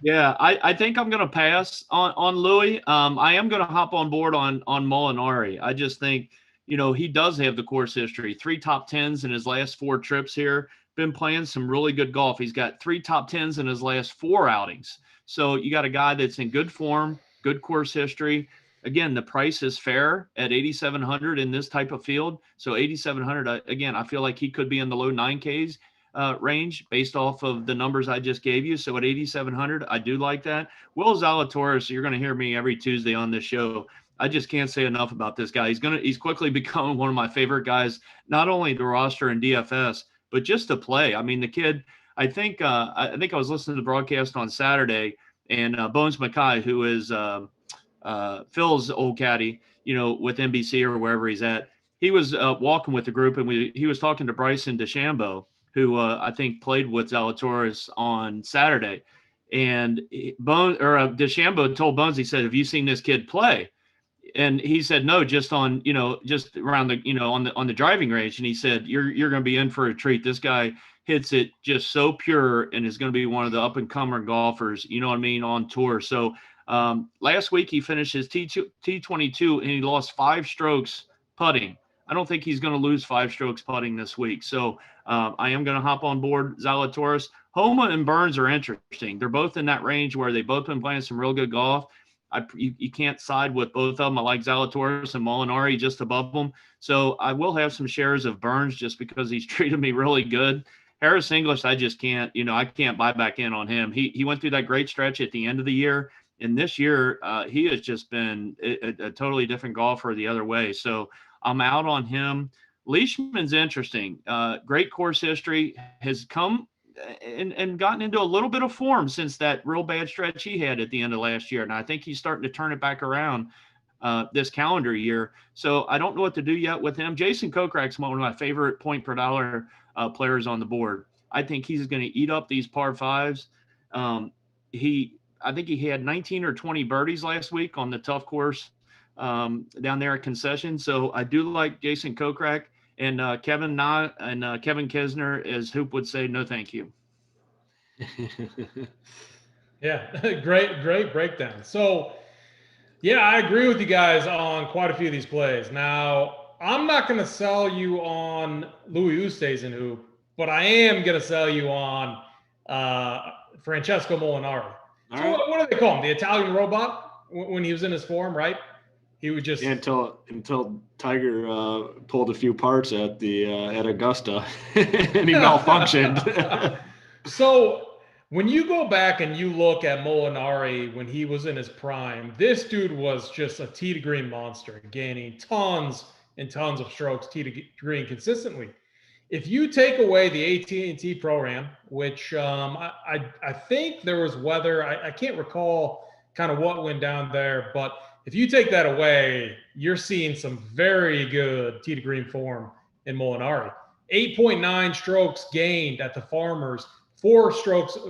Yeah, I think I'm going to pass on Louis. I am going to hop on board on Molinari. I just think, he does have the course history. 3 top 10s in his last 4 trips here. Been playing some really good golf. He's got 3 top 10s in his last 4 outings. So you got a guy that's in good form, good course history. Again, the price is fair at 8,700 in this type of field. So 8,700, again, I feel like he could be in the low 9Ks range based off of the numbers I just gave you. So at 8,700, I do like that. Will Zalatoris, you're going to hear me every Tuesday on this show. I just can't say enough about this guy. He's quickly become one of my favorite guys, not only to roster and DFS, but just to play. I mean, the kid, I think I was listening to the broadcast on Saturday, and Bones Mackay, who is Phil's old caddy, with NBC or wherever he's at, he was walking with the group, and he was talking to Bryson De Chambeau, who I think played with Zalatoris on Saturday. And De Chambeau told Bones, he said, "Have you seen this kid play?" And he said, "No, just on, just around the, on the driving range." And he said, you're going to be in for a treat. This guy hits it just so pure and is going to be one of the up and comer golfers, on tour. So last week he finished his T22 and he lost 5 strokes putting. I don't think he's going to lose 5 strokes putting this week. So I am going to hop on board Zalatoris. Homa and Burns are interesting. They're both in that range where they've both been playing some real good golf. You can't side with both of them. I like Zalatoris and Molinari just above them. So I will have some shares of Burns just because he's treated me really good. Harris English, I just can't, I can't buy back in on him. He went through that great stretch at the end of the year. And this year, he has just been a totally different golfer the other way. So I'm out on him. Leishman's interesting. Great course history, has come and gotten into a little bit of form since that real bad stretch he had at the end of last year. And I think he's starting to turn it back around this calendar year. So I don't know what to do yet with him. Jason Kokrak's one of my favorite point per dollar players on the board. I think he's going to eat up these par 5s. I think he had 19 or 20 birdies last week on the tough course down there at Concession. So I do like Jason Kokrak. And Kevin Kisner, as Hoop would say, no thank you. Yeah, great breakdown. So, yeah, I agree with you guys on quite a few of these plays. Now, I'm not going to sell you on Louis Oosthuizen, Hoop, but I am going to sell you on Francesco Molinari. So right. What do they call him? The Italian robot when he was in his form, right? He would just until Tiger pulled a few parts at Augusta and he malfunctioned. So when you go back and you look at Molinari when he was in his prime, this dude was just a tee to green monster, gaining tons and tons of strokes tee to green consistently. If you take away the AT&T program, which I think there was weather, I can't recall kind of what went down there. But if you take that away, you're seeing some very good tee to green form in Molinari. 8.9 strokes gained at the Farmers, 4 of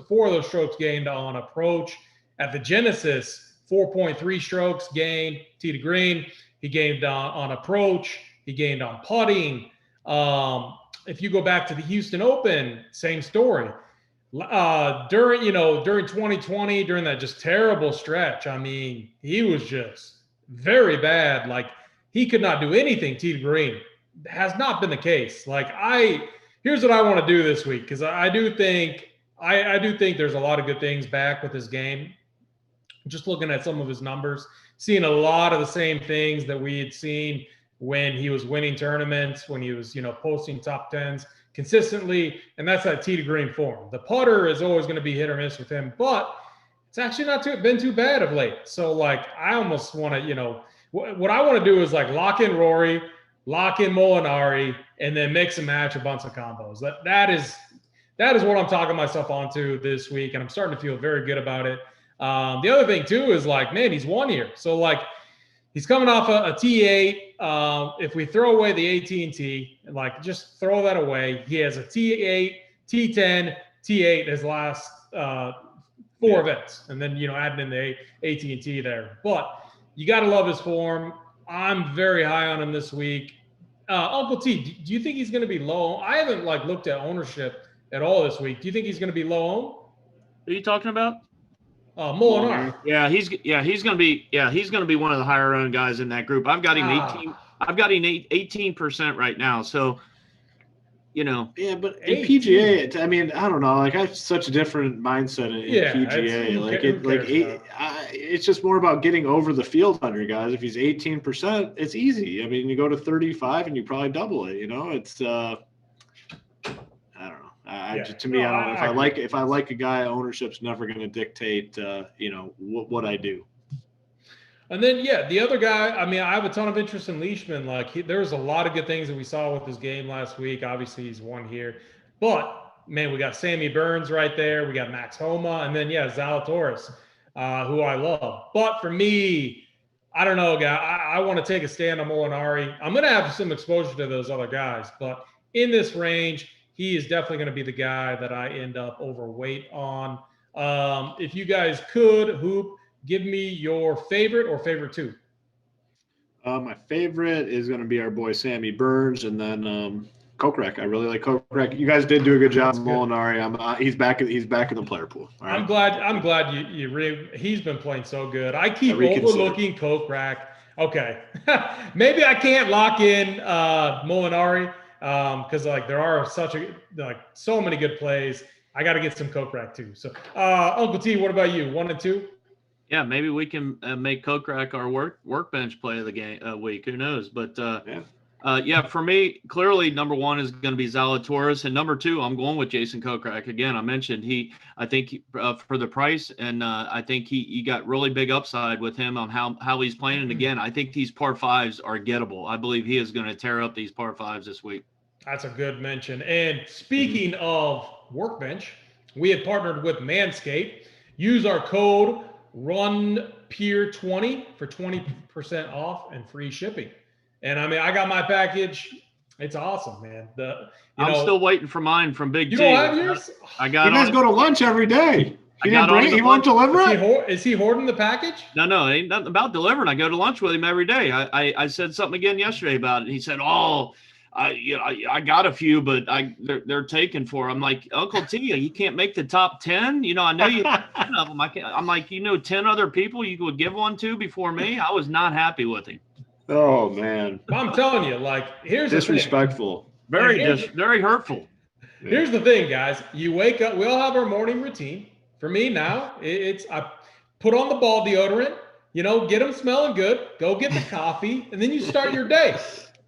those strokes gained on approach. At the Genesis, 4.3 strokes gained tee to green. He gained on approach. He gained on putting. If you go back to the Houston Open, same story. During 2020, during that just terrible stretch, I mean, he was just very bad. Like, he could not do anything tee to green. Has not been the case. Like, here's what I want to do this week, because I do think there's a lot of good things back with his game. Just looking at some of his numbers, seeing a lot of the same things that we had seen when he was winning tournaments, when he was, posting top 10s consistently, and that's that tee to green form. The putter is always going to be hit or miss with him, but it's actually not been too bad of late. So, like, I almost want to, what I want to do is, like, lock in Rory, lock in Molinari, and then mix and match a bunch of combos. That is what I'm talking myself onto this week, and I'm starting to feel very good about it. The other thing too is, like, man, he's won here. So, like, he's coming off a T8. If we throw away the AT&T, like, just throw that away. He has a T8, T10, T8 his last 4 events, and then adding in the AT&T there. But you got to love his form. I'm very high on him this week. Uncle T, do you think he's going to be low? I haven't looked at ownership at all this week. Do you think he's going to be low owned? Who are you talking about? Molinari. Yeah, he's going to be one of the higher owned guys in that group. I've got him 18. I've got him 18% right now. So, Yeah, but in PGA, I mean, I don't know. Like, I have such a different mindset in PGA. It's just more about getting over the field 100 guys. If he's 18%, it's easy. I mean, you go to 35 and you probably double it. It's I don't know. I don't know. If I like a guy, ownership's never going to dictate what I do. And then, the other guy, I mean, I have a ton of interest in Leishman. Like, there's a lot of good things that we saw with his game last week. Obviously, he's won here. But, man, we got Sammy Burns right there. We got Max Homa. And then, Zalatoris, who I love. But for me, I don't know, guy. I want to take a stand on Molinari. I'm going to have some exposure to those other guys. But in this range, he is definitely going to be the guy that I end up overweight on. If you guys could, Hoop, give me your favorite or favorite two. My favorite is going to be our boy Sammy Burns, and then Koch. I really like Koch. You guys did do a good job, Molinari. He's back in the player pool. All right? I'm glad he's been playing so good. I keep overlooking Koch. Okay, maybe I can't lock in Molinari because there are so many good plays. I got to get some Koch too. So, Uncle T, what about you? 1 and 2? Yeah, maybe we can make Koch our workbench play of the week. Who knows? But for me, clearly number 1 is going to be Zalatoris, and number 2, I'm going with Jason Koch. Again, I mentioned I think for the price, and I think he got really big upside with him on how he's playing. And again, I think these par 5s are gettable. I believe he is going to tear up these par 5s this week. That's a good mention. And speaking of workbench, we have partnered with Manscaped. Use our code RUNPEER20 for 20% off and free shipping. And I mean, I got my package. It's awesome, man. I'm still waiting for mine from BigT. You don't have yours? You guys go to lunch every day. He won't deliver it? Is he hoarding the package? No, it ain't nothing about delivering. I go to lunch with him every day. I said something again yesterday about it. He said, I got a few, but they're taken for. I'm like, Uncle T, you can't make the top 10. I know you have 10 of them. I'm like, 10 other people you would give one to before me. I was not happy with him. Oh man, I'm telling you, here's disrespectful. Very hurtful. Here's the thing, guys. You wake up. We all have our morning routine. For me now, I put on the ball deodorant. Get them smelling good. Go get the coffee, and then you start your day.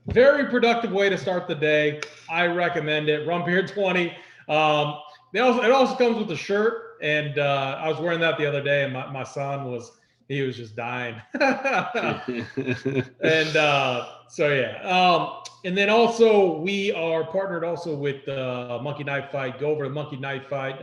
Very productive way to start the day. I recommend it. RunPeer20. It also comes with a shirt, and I was wearing that the other day, and my son was He was just dying. And and then also we are partnered also with Monkey Knife Fight. Go over to Monkey Knife Fight.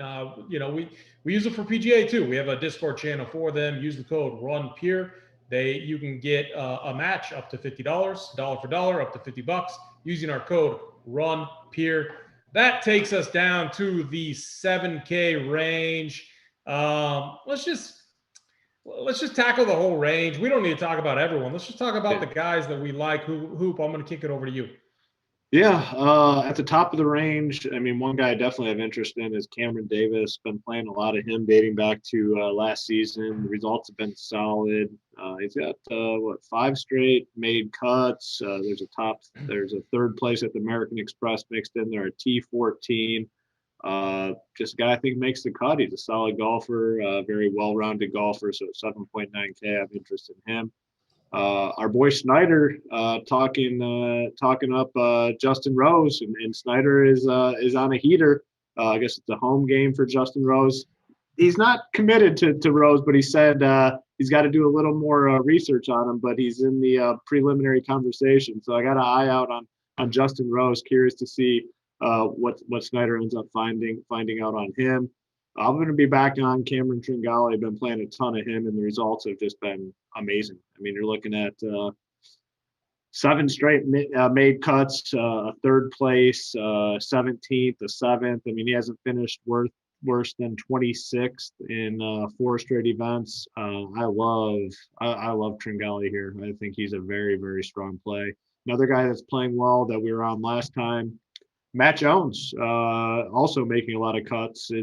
We use it for PGA too. We have a Discord channel for them. Use the code RUNPEER. You can get a match up to $50, dollar for dollar, up to $50 using our code RUNPEER. That takes us down to the 7K range. Let's just tackle the whole range. We don't need to talk about everyone. Let's just talk about the guys that we like. Hoop, I'm going to kick it over to you. Yeah, at the top of the range, I mean, one guy I definitely have interest in is Cameron Davis. Been playing a lot of him dating back to last season. The results have been solid. He's got 5 straight made cuts. There's a third place at the American Express mixed in there, a T14. Just a guy I think makes the cut. He's a solid golfer, very well-rounded golfer. So 7.9K, I have interest in him. Our boy Snyder talking up Justin Rose, and Snyder is on a heater. I guess it's a home game for Justin Rose. He's not committed to Rose, but he said he's got to do a little more research on him. But he's in the preliminary conversation, so I got an eye out on Justin Rose. Curious to see what Snyder ends up finding out on him. I'm going to be back on Cameron Tringali. I've been playing a ton of him, and the results have just been amazing. I mean, you're looking at 7 straight made cuts, a third place, 17th, a 7th. I mean, he hasn't finished worse than 26th in 4 straight events. I love Tringali here. I think he's a very, very strong play. Another guy that's playing well that we were on last time, Matt Jones, also making a lot of cuts. He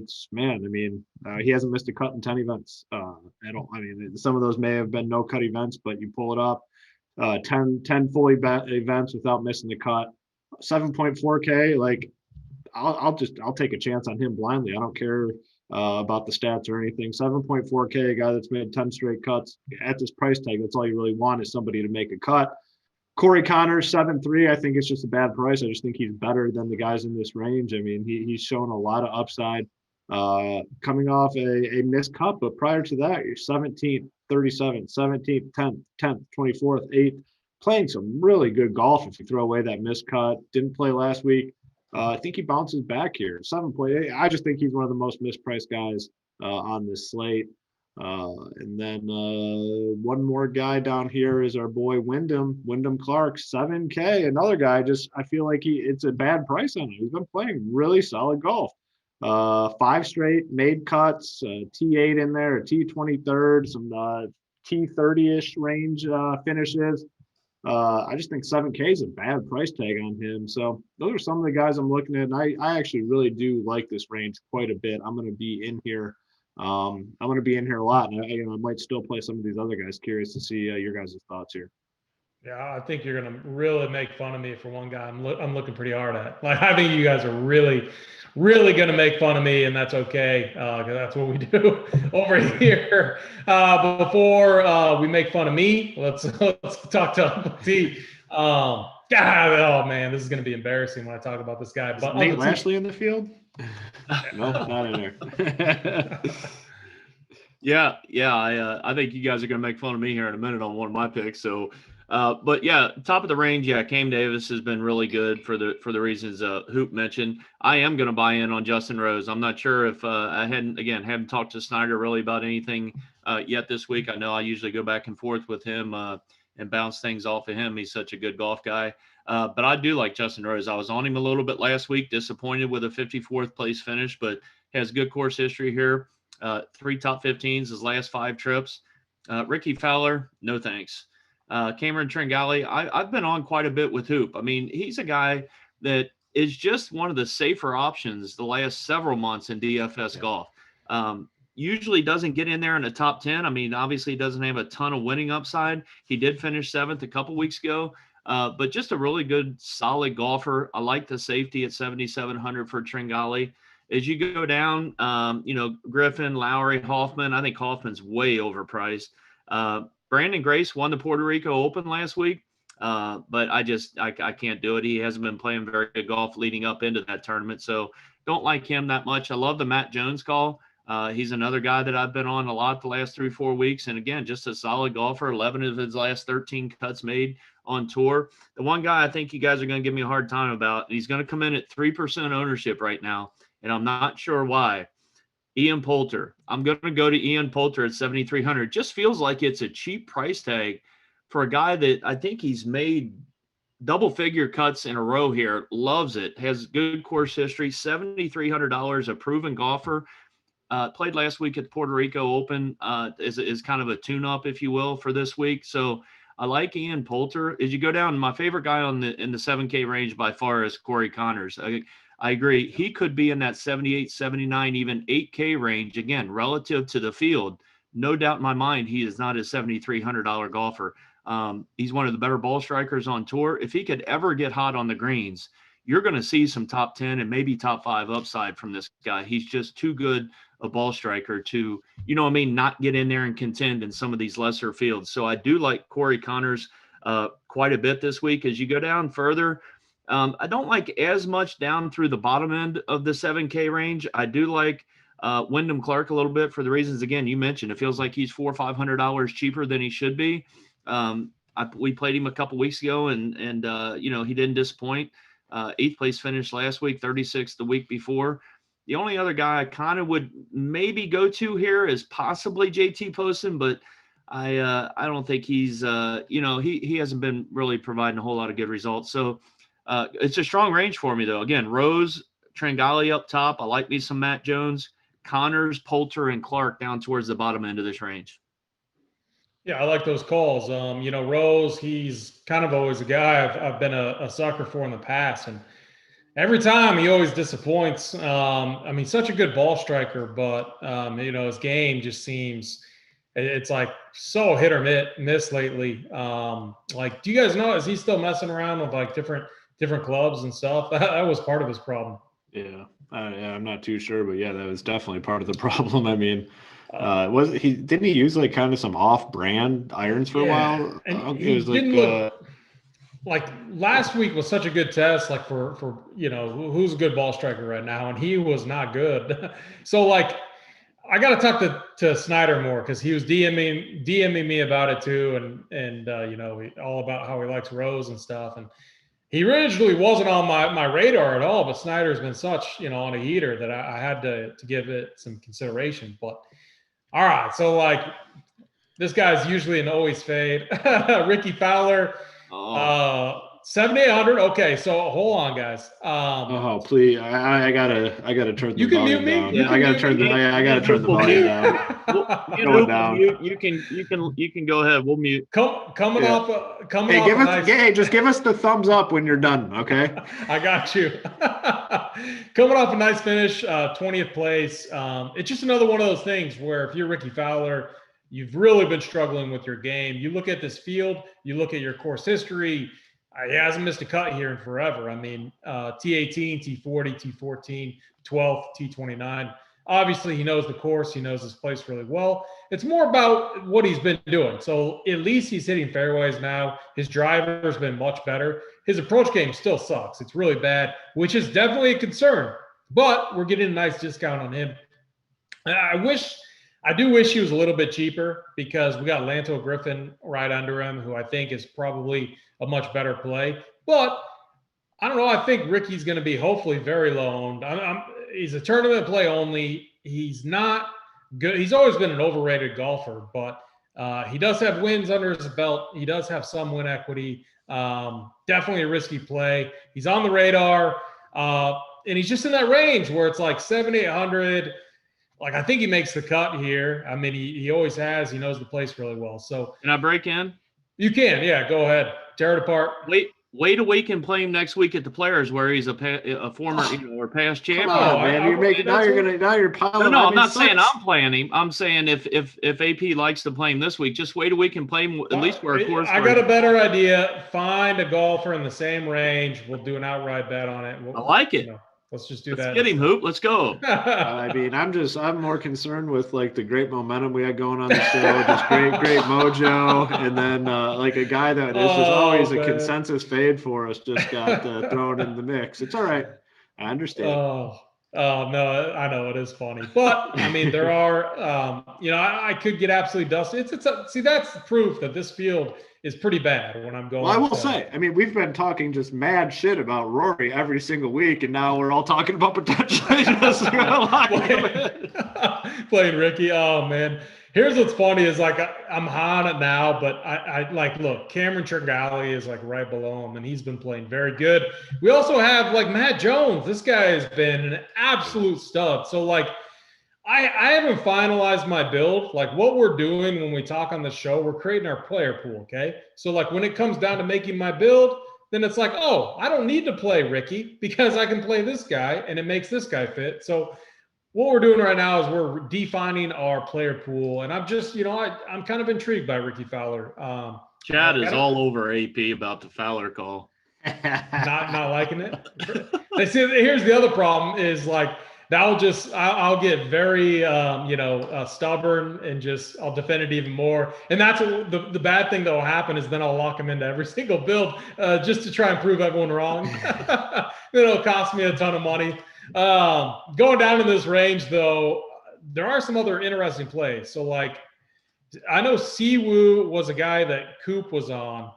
hasn't missed a cut in 10 events at all. I mean, some of those may have been no-cut events, but you pull it up, 10 full events without missing the cut. 7.4K, like, I'll take a chance on him blindly. I don't care about the stats or anything. 7.4K, a guy that's made 10 straight cuts. At this price tag, that's all you really want is somebody to make a cut. Corey Connors, 7.3. I think it's just a bad price. I just think he's better than the guys in this range. I mean, he's shown a lot of upside coming off a missed cut. But prior to that, you're 17th, 37th, 17th, 10th, 24th, 8th. Playing some really good golf if you throw away that missed cut. Didn't play last week. I think he bounces back here. 7.8. I just think he's one of the most mispriced guys on this slate. And then one more guy down here is our boy Wyndham Clark, 7K. Another guy, I feel like it's a bad price on him. He's been playing really solid golf. 5 straight made cuts, T8 in there, a T23rd, some T30-ish range finishes. I just think 7K is a bad price tag on him. So those are some of the guys I'm looking at. And I actually really do like this range quite a bit. I'm going to be in here. I'm going to be in here a lot, and I might still play some of these other guys. Curious to see your guys' thoughts here. Yeah, I think you're going to really make fun of me for one guy I'm looking pretty hard at. Like, I think you guys are really, really going to make fun of me, and that's okay, because that's what we do over here. But before we make fun of me, let's talk to Uncle T. Oh man, this is going to be embarrassing when I talk about this guy. But Nate Lashley in the field? No, not in there. Yeah. I think you guys are going to make fun of me here in a minute on one of my picks. So, but yeah, top of the range. Yeah, Cam Davis has been really good for the reasons Hoop mentioned. I am going to buy in on Justin Rose. I'm not sure if I haven't talked to Snyder really about anything yet this week. I know I usually go back and forth with him and bounce things off of him. He's such a good golf guy. But I do like Justin Rose. I was on him a little bit last week, disappointed with a 54th place finish, but has good course history here. 3 top 15s his last 5 trips. Ricky Fowler, no thanks. Cameron Trangali, I've been on quite a bit with Hoop. I mean, he's a guy that is just one of the safer options the last several months in DFS golf. Usually doesn't get in there in the top 10. I mean, obviously he doesn't have a ton of winning upside. He did finish 7th a couple weeks ago. But just a really good, solid golfer. I like the safety at 7,700 for Trangali. As you go down, Griffin, Lowry, Hoffman. I think Hoffman's way overpriced. Brandon Grace won the Puerto Rico Open last week, but I can't do it. He hasn't been playing very good golf leading up into that tournament, so don't like him that much. I love the Matt Jones call. He's another guy that I've been on a lot the last 3-4 weeks. And again, just a solid golfer, 11 of his last 13 cuts made on tour. The one guy I think you guys are going to give me a hard time about, and he's going to come in at 3% ownership right now, and I'm not sure why. Ian Poulter. I'm going to go to Ian Poulter at 7,300. Just feels like it's a cheap price tag for a guy that I think he's made double-figure cuts in a row here. Loves it. Has good course history. $7,300. A proven golfer. Played last week at the Puerto Rico Open. Is kind of a tune-up, if you will, for this week. So I like Ian Poulter. As you go down, my favorite guy in the 7K range by far is Corey Connors. I agree. He could be in that 78, 79, even 8K range. Again, relative to the field, no doubt in my mind, he is not a $7,300 golfer. He's one of the better ball strikers on tour. If he could ever get hot on the greens, you're going to see some top 10 and maybe top 5 upside from this guy. He's just too good a ball striker to, not get in there and contend in some of these lesser fields. So I do like Corey Connors quite a bit this week. As you go down further, I don't like as much down through the bottom end of the 7K range. I do like Wyndham Clark a little bit for the reasons, again, you mentioned. It feels like he's $400 or $500 cheaper than he should be. We played him a couple weeks ago, and he didn't disappoint. 8th place finish last week, 36th the week before. The only other guy I kind of would maybe go to here is possibly JT Poston, but I don't think he's he hasn't been really providing a whole lot of good results. So it's a strong range for me, though. Again, Rose, Trangali up top. I like me some Matt Jones, Connors, Poulter, and Clark down towards the bottom end of this range. Yeah, I like those calls. Rose, he's kind of always a guy I've been a sucker for in the past. And every time he always disappoints. Such a good ball striker, but, his game just seems – it's like so hit or miss lately. Do you guys know, is he still messing around with like different clubs and stuff? That was part of his problem. Yeah, I'm not too sure, but yeah, that was definitely part of the problem. Didn't he use like kind of some off-brand irons for a while? And it was like last week was such a good test, like for who's a good ball striker right now, and he was not good. So like I got to talk to Snyder more because he was DMing me about it too, and all about how he likes Rose and stuff. And he originally wasn't on my radar at all, but Snyder's been such on a heater that I had to give it some consideration. But all right, so like this guy's usually an always fade. Ricky Fowler. 7,800. Okay, so hold on, guys. Please! I gotta turn the you can volume mute down. me. I gotta turn the volume down. You can go ahead. We'll mute. Just give us the thumbs up when you're done, okay? I got you. Coming off a nice finish, 20th place. It's just another one of those things where if you're Ricky Fowler, you've really been struggling with your game. You look at this field, you look at your course history. He hasn't missed a cut here in forever. T18, T40, T14, 12th, T29. Obviously, he knows the course. He knows his place really well. It's more about what he's been doing. So at least he's hitting fairways now. His driver's been much better. His approach game still sucks. It's really bad, which is definitely a concern. But we're getting a nice discount on him. I do wish he was a little bit cheaper because we got Lanto Griffin right under him, who I think is probably a much better play. But I don't know. I think Ricky's going to be hopefully very low owned. He's a tournament play only. He's not good. He's always been an overrated golfer, but he does have wins under his belt. He does have some win equity. Definitely a risky play. He's on the radar. And he's just in that range where it's like 7,800. Like, I think he makes the cut here. He always has. He knows the place really well. So can I break in? You can. Yeah, go ahead. Tear it apart. Wait a week and play him next week at the Players, where he's a former or past champion. Come on, man. You're piling. No, I'm not saying I'm playing him. I'm saying if AP likes to play him this week, just wait a week and play him at least where a course. I got a better idea. Find a golfer in the same range. We'll do an outright bet on it. I like it. Let's just do that. Let's get him, Hoop. Let's go. I'm more concerned with like the great momentum we had going on the show, just great mojo, and then like a guy that is just always a consensus fade for us just got thrown in the mix. It's all right. I understand. Oh, no, I know it is funny. But, I mean, there are, I could get absolutely dusted. See, that's proof that this field is pretty bad when I'm going. Well, I will say, I mean, we've been talking just mad shit about Rory every single week, and now we're all talking about potentially just playing Ricky. Oh, man. Here's what's funny is, like, I'm high on it now, but I look, Cameron Trangali is, like, right below him, and he's been playing very good. We also have, like, Matt Jones. This guy has been an absolute stud. So, like, I haven't finalized my build. Like, what we're doing when we talk on the show, we're creating our player pool, okay? So, like, when it comes down to making my build, then it's like, oh, I don't need to play Ricky because I can play this guy, and it makes this guy fit. So, what we're doing right now is we're defining our player pool, and I'm just, I'm kind of intrigued by Ricky Fowler. Chad is all over AP about the Fowler call. Not liking it. See, here's the other problem is, like, I'll get very, stubborn and just I'll defend it even more. And that's the bad thing that will happen is then I'll lock him into every single build just to try and prove everyone wrong. It'll cost me a ton of money. Going down in this range, though, there are some other interesting plays. So, like, I know Siwoo was a guy that Coop was on.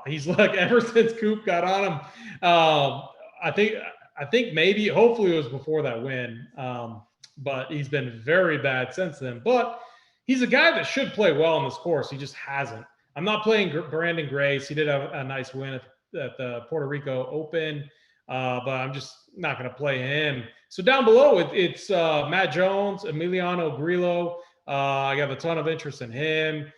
He's like, ever since Coop got on him, I think maybe, hopefully it was before that win, but he's been very bad since then. But he's a guy that should play well in this course. He just hasn't. I'm not playing Brandon Grace. He did have a nice win at the Puerto Rico Open. But I'm just not going to play him. So down below, it's Matt Jones, Emiliano Grillo. I got a ton of interest in him.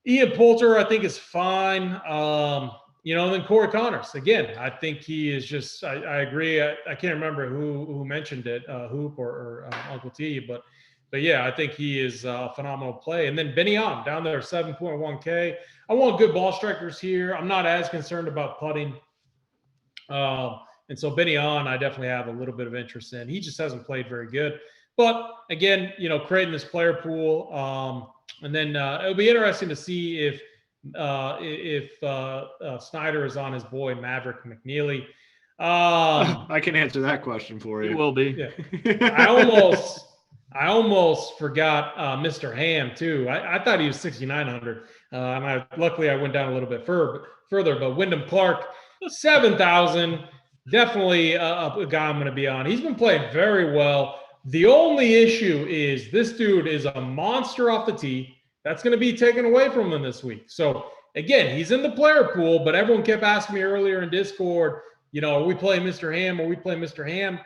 Ian Poulter, I think, is fine. And then Corey Connors. Again, I think he is just – I agree. I can't remember who mentioned it, Hoop or Uncle T. But yeah, I think he is a phenomenal play. And then Benny On down there, 7.1K. I want good ball strikers here. I'm not as concerned about putting. And so Benny On, I definitely have a little bit of interest in. He just hasn't played very good. But again, creating this player pool, and then it'll be interesting to see if Snyder is on his boy Maverick McNeely. I can answer that question for you. It will be. Yeah. I almost forgot Mr. Ham too. I thought he was 6,900, and luckily I went down a little bit further. But Wyndham Clark, 7,000. Definitely a guy I'm going to be on. He's been playing very well. The only issue is this dude is a monster off the tee. That's going to be taken away from him this week. So, again, he's in the player pool, but everyone kept asking me earlier in Discord, are we playing Mr. Ham? Are we playing Mr. Ham?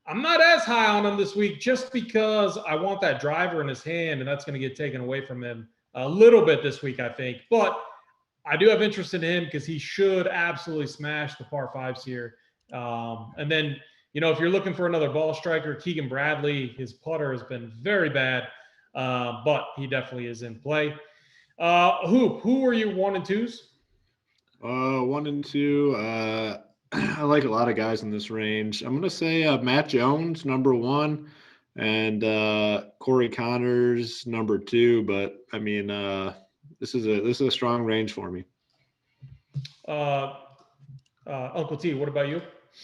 I'm not as high on him this week just because I want that driver in his hand, and that's going to get taken away from him a little bit this week, I think. But I do have interest in him because he should absolutely smash the par fives here. And then, if you're looking for another ball striker, Keegan Bradley, his putter has been very bad, but he definitely is in play. Who are your 1 and 2s? 1 and 2. I like a lot of guys in this range. I'm going to say Matt Jones, number 1, and Corey Connors, number 2. But I mean, this is a strong range for me. Uncle T, what about you?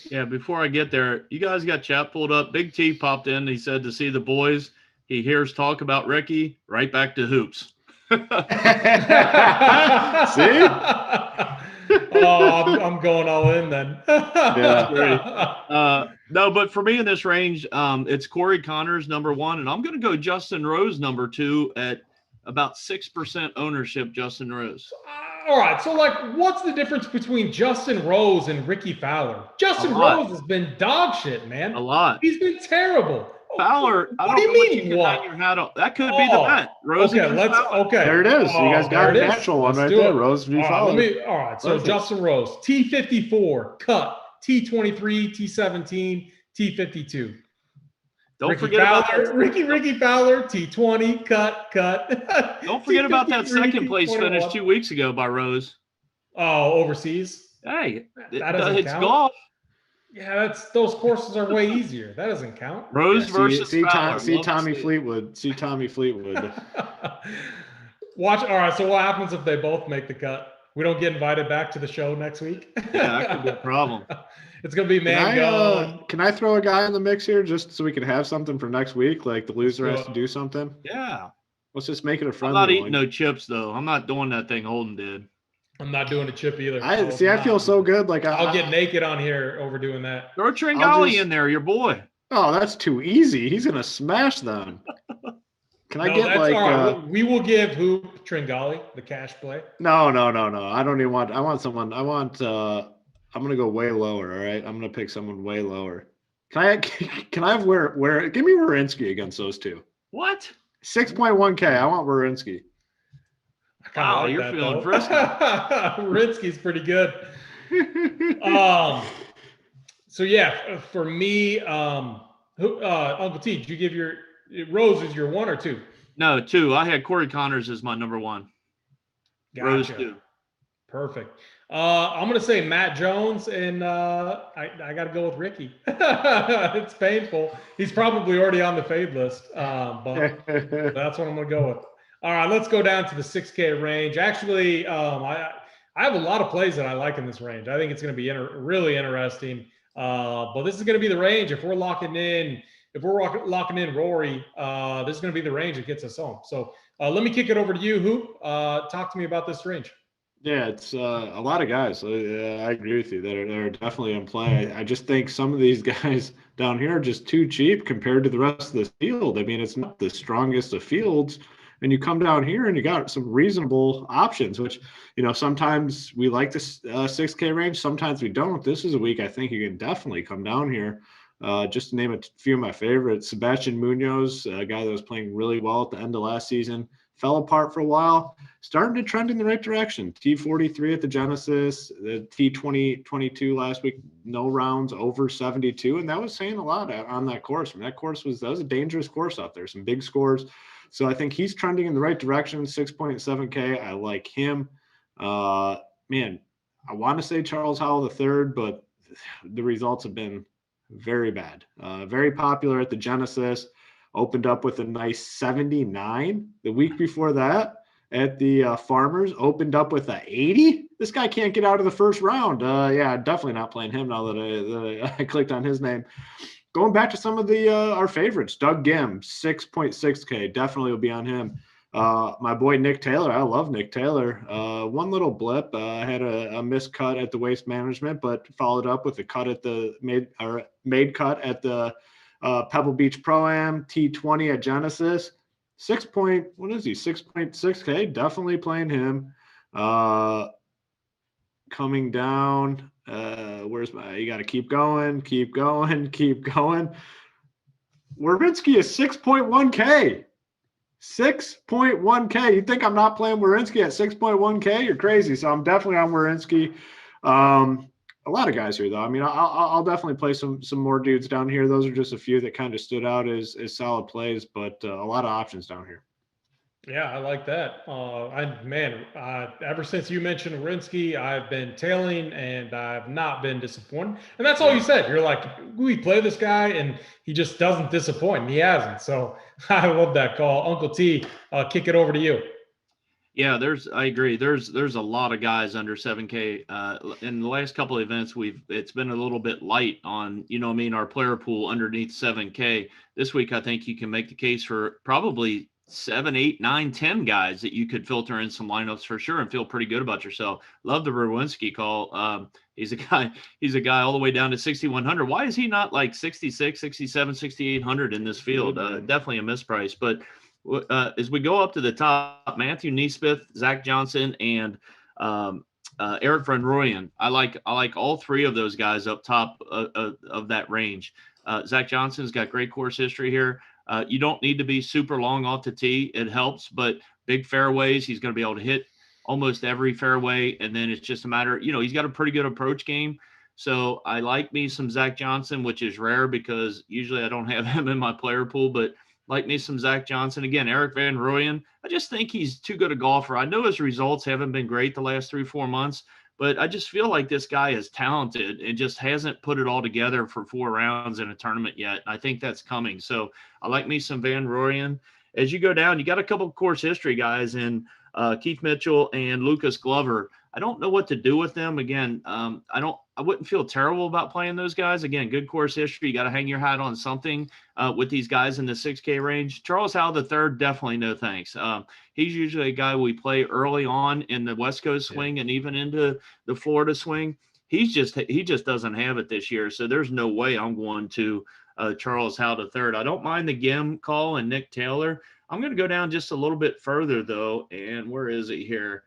Yeah, before I get there, you guys got chat pulled up. Big T popped in. He said to see the boys. He hears talk about Ricky, right back to hoops. See? I'm going all in then. Yeah. No, but for me in this range, it's Corey Connors, number 1, and I'm going to go Justin Rose, number 2, at about 6% ownership, Justin Rose. All right, so, like, what's the difference between Justin Rose and Ricky Fowler? Justin Rose has been dog shit, man. A lot. He's been terrible. Fowler, what do you mean? What? That could be the bet. Rose. Okay. There it is. You guys got a natural one right there. Rose v. Fowler. All right. So Justin Rose, T54, cut. T23, T17, T52. Don't forget about Ricky Fowler, T20, cut. Don't forget about that second place finish 2 weeks ago by Rose. Oh, overseas? Hey, it's golf. Yeah, those courses are way easier. That doesn't count. Rose versus Fowler. See Tommy Fleetwood. Watch. All right. So what happens if they both make the cut? We don't get invited back to the show next week. Yeah, that could be a problem. It's going to be Mango. Can I throw a guy in the mix here just so we can have something for next week? Like the loser has to do something. Yeah. Let's just make it a friendly I'm not eating one. no chips, though. I'm not doing that thing Holden did. I'm not doing a chip either. I feel so good. Like I'll get naked on here over doing that. Throw Trangali in there, your boy. Oh, that's too easy. He's going to smash them. Can I get like all right. We will give Hoop Tringali the cash play. No. I don't even want. I want someone. I'm gonna go way lower. All right. I'm gonna pick someone way lower. Can I have where? Give me Werenski against those two. What? 6.1K. I want Werenski. Wow, you're feeling frisky. Werenski's pretty good. So yeah, for me, Uncle T, did you give your Rose is your 1 or 2? No, 2. I had Corey Connors as my number 1. Gotcha. Rose 2. Perfect. I'm going to say Matt Jones, and I got to go with Ricky. It's painful. He's probably already on the fade list, but that's what I'm going to go with. All right, let's go down to the 6K range. Actually, I have a lot of plays that I like in this range. I think it's going to be really interesting. But this is going to be the range. If we're locking in Rory, this is going to be the range that gets us home. So let me kick it over to you, Hoop. Talk to me about this range. Yeah, it's a lot of guys. I agree with you that are definitely in play. I just think some of these guys down here are just too cheap compared to the rest of the field. I mean, it's not the strongest of fields. And you come down here and you got some reasonable options, which, sometimes we like this 6K range. Sometimes we don't. This is a week I think you can definitely come down here. Just to name a few of my favorites, Sebastian Munoz, a guy that was playing really well at the end of last season, fell apart for a while, starting to trend in the right direction. T43 at the Genesis, the T2022 last week, no rounds, over 72. And that was saying a lot on that course. That was a dangerous course out there, some big scores. So I think he's trending in the right direction, 6.7K. I like him. Man, I want to say Charles Howell III, but the results have been very bad. Very popular at the Genesis, opened up with a nice 79. The week before that at the Farmers, opened up with a 80. This guy can't get out of the first round. Yeah, definitely not playing him now that I clicked on his name. Going back to some of our favorites, Doug Gim, 6.6K, definitely will be on him. My boy Nick Taylor, I love Nick Taylor. One little blip, had a missed cut at the Waste Management, but followed up with a cut at the made cut at the Pebble Beach Pro-Am, T20 at Genesis. 6.6K, definitely playing him. Coming down. You got to keep going. Werenski is 6.1K. 6.1K. You think I'm not playing Werenski at 6.1K? You're crazy. So I'm definitely on Werenski. A lot of guys here, though. I mean, I'll definitely play some more dudes down here. Those are just a few that kind of stood out as solid plays, but a lot of options down here. Yeah, I like that. Ever since you mentioned Werenski, I've been tailing and I've not been disappointed. And that's all you said. You're like, we play this guy and he just doesn't disappoint. And he hasn't. So I love that call. Uncle T, kick it over to you. Yeah, I agree. There's a lot of guys under 7K. In the last couple of events, it's been a little bit light on, our player pool underneath 7K. This week, I think you can make the case for probably 7, 8, 9, 10 guys that you could filter in some lineups for sure and feel pretty good about yourself. Love the Werenski call. He's a guy all the way down to 6,100. Why is he not like 66, 67, 6,800 in this field? Definitely a misprice. But as we go up to the top, Matthew Neesmith, Zach Johnson, and Eric Van Rooyen. I like all three of those guys up top of that range. Zach Johnson's got great course history here. You don't need to be super long off the tee. It helps, but big fairways, he's going to be able to hit almost every fairway. And then it's just a matter, he's got a pretty good approach game. So I like me some Zach Johnson, which is rare because usually I don't have him in my player pool, but like me some Zach Johnson. Again, Eric Van Rooyen, I just think he's too good a golfer. I know his results haven't been great the last 3-4 months, but I just feel like this guy is talented and just hasn't put it all together for 4 rounds in a tournament yet. I think that's coming. So I like me some Van Rooyen. As you go down, you got a couple of course history guys in Keith Mitchell and Lucas Glover. I don't know what to do with them. Again, I I wouldn't feel terrible about playing those guys. Again, good course history. You got to hang your hat on something with these guys in the 6K range. Charles Howell III, definitely no thanks. He's usually a guy we play early on in the West Coast swing and even into the Florida swing. He just doesn't have it this year, so there's no way I'm going to Charles Howell III. I don't mind the Gim call and Nick Taylor. I'm going to go down just a little bit further, though, and where is he here?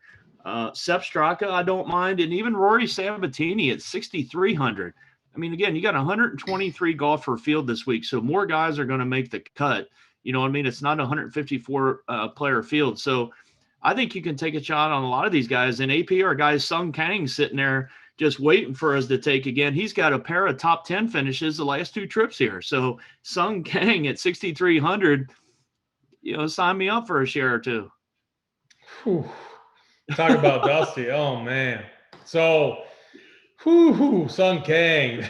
Sepp Straka, I don't mind, and even Rory Sabatini at 6,300. I mean, again, you got 123 golfer field this week, so more guys are going to make the cut. You know what I mean? It's not a 154 player field, so I think you can take a shot on a lot of these guys. And AP, our guy Sung Kang sitting there just waiting for us to take again. He's got a pair of top 10 finishes the last 2 trips here. So Sung Kang at 6,300, sign me up for a share or two. Whew. Talk about Dusty. Oh, man. So, Sung Kang.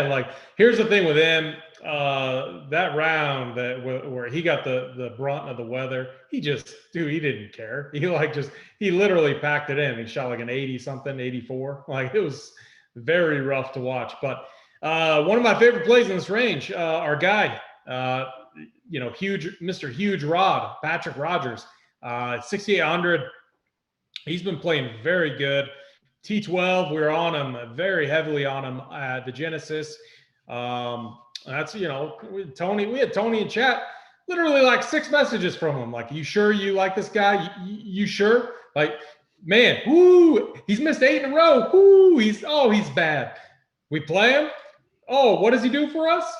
Like, here's the thing with him. That round where he got the brunt of the weather, he didn't care. He literally packed it in. He shot like an 80-something, 84. Like, it was very rough to watch. But one of my favorite plays in this range, our guy, Mr. Huge Rod, Patrick Rogers, 6,800. He's been playing very good. T12, we were on him very heavily on him at the Genesis. That's, we had Tony in chat, literally like 6 messages from him. Like, you sure you like this guy? You sure? Like, man, he's missed 8 in a row. He's bad. We play him. Oh, what does he do for us?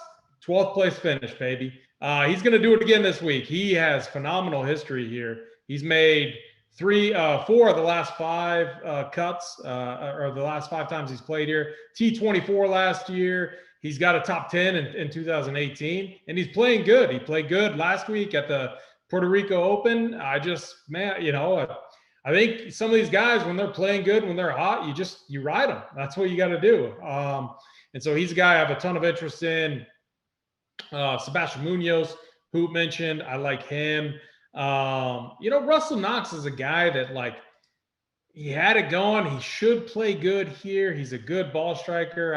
12th place finish, baby. He's going to do it again this week. He has phenomenal history here. He's made 4 of the last 5 cuts, or the last 5 times he's played here. T24 last year. He's got a top 10 in 2018, and he's playing good. He played good last week at the Puerto Rico Open. I think some of these guys, when they're playing good, when they're hot, you ride them. That's what you got to do. And so he's a guy I have a ton of interest in. Sebastian Munoz, who mentioned, I like him. Russell Knox is a guy that, like, he had it going. He should play good here. He's a good ball striker.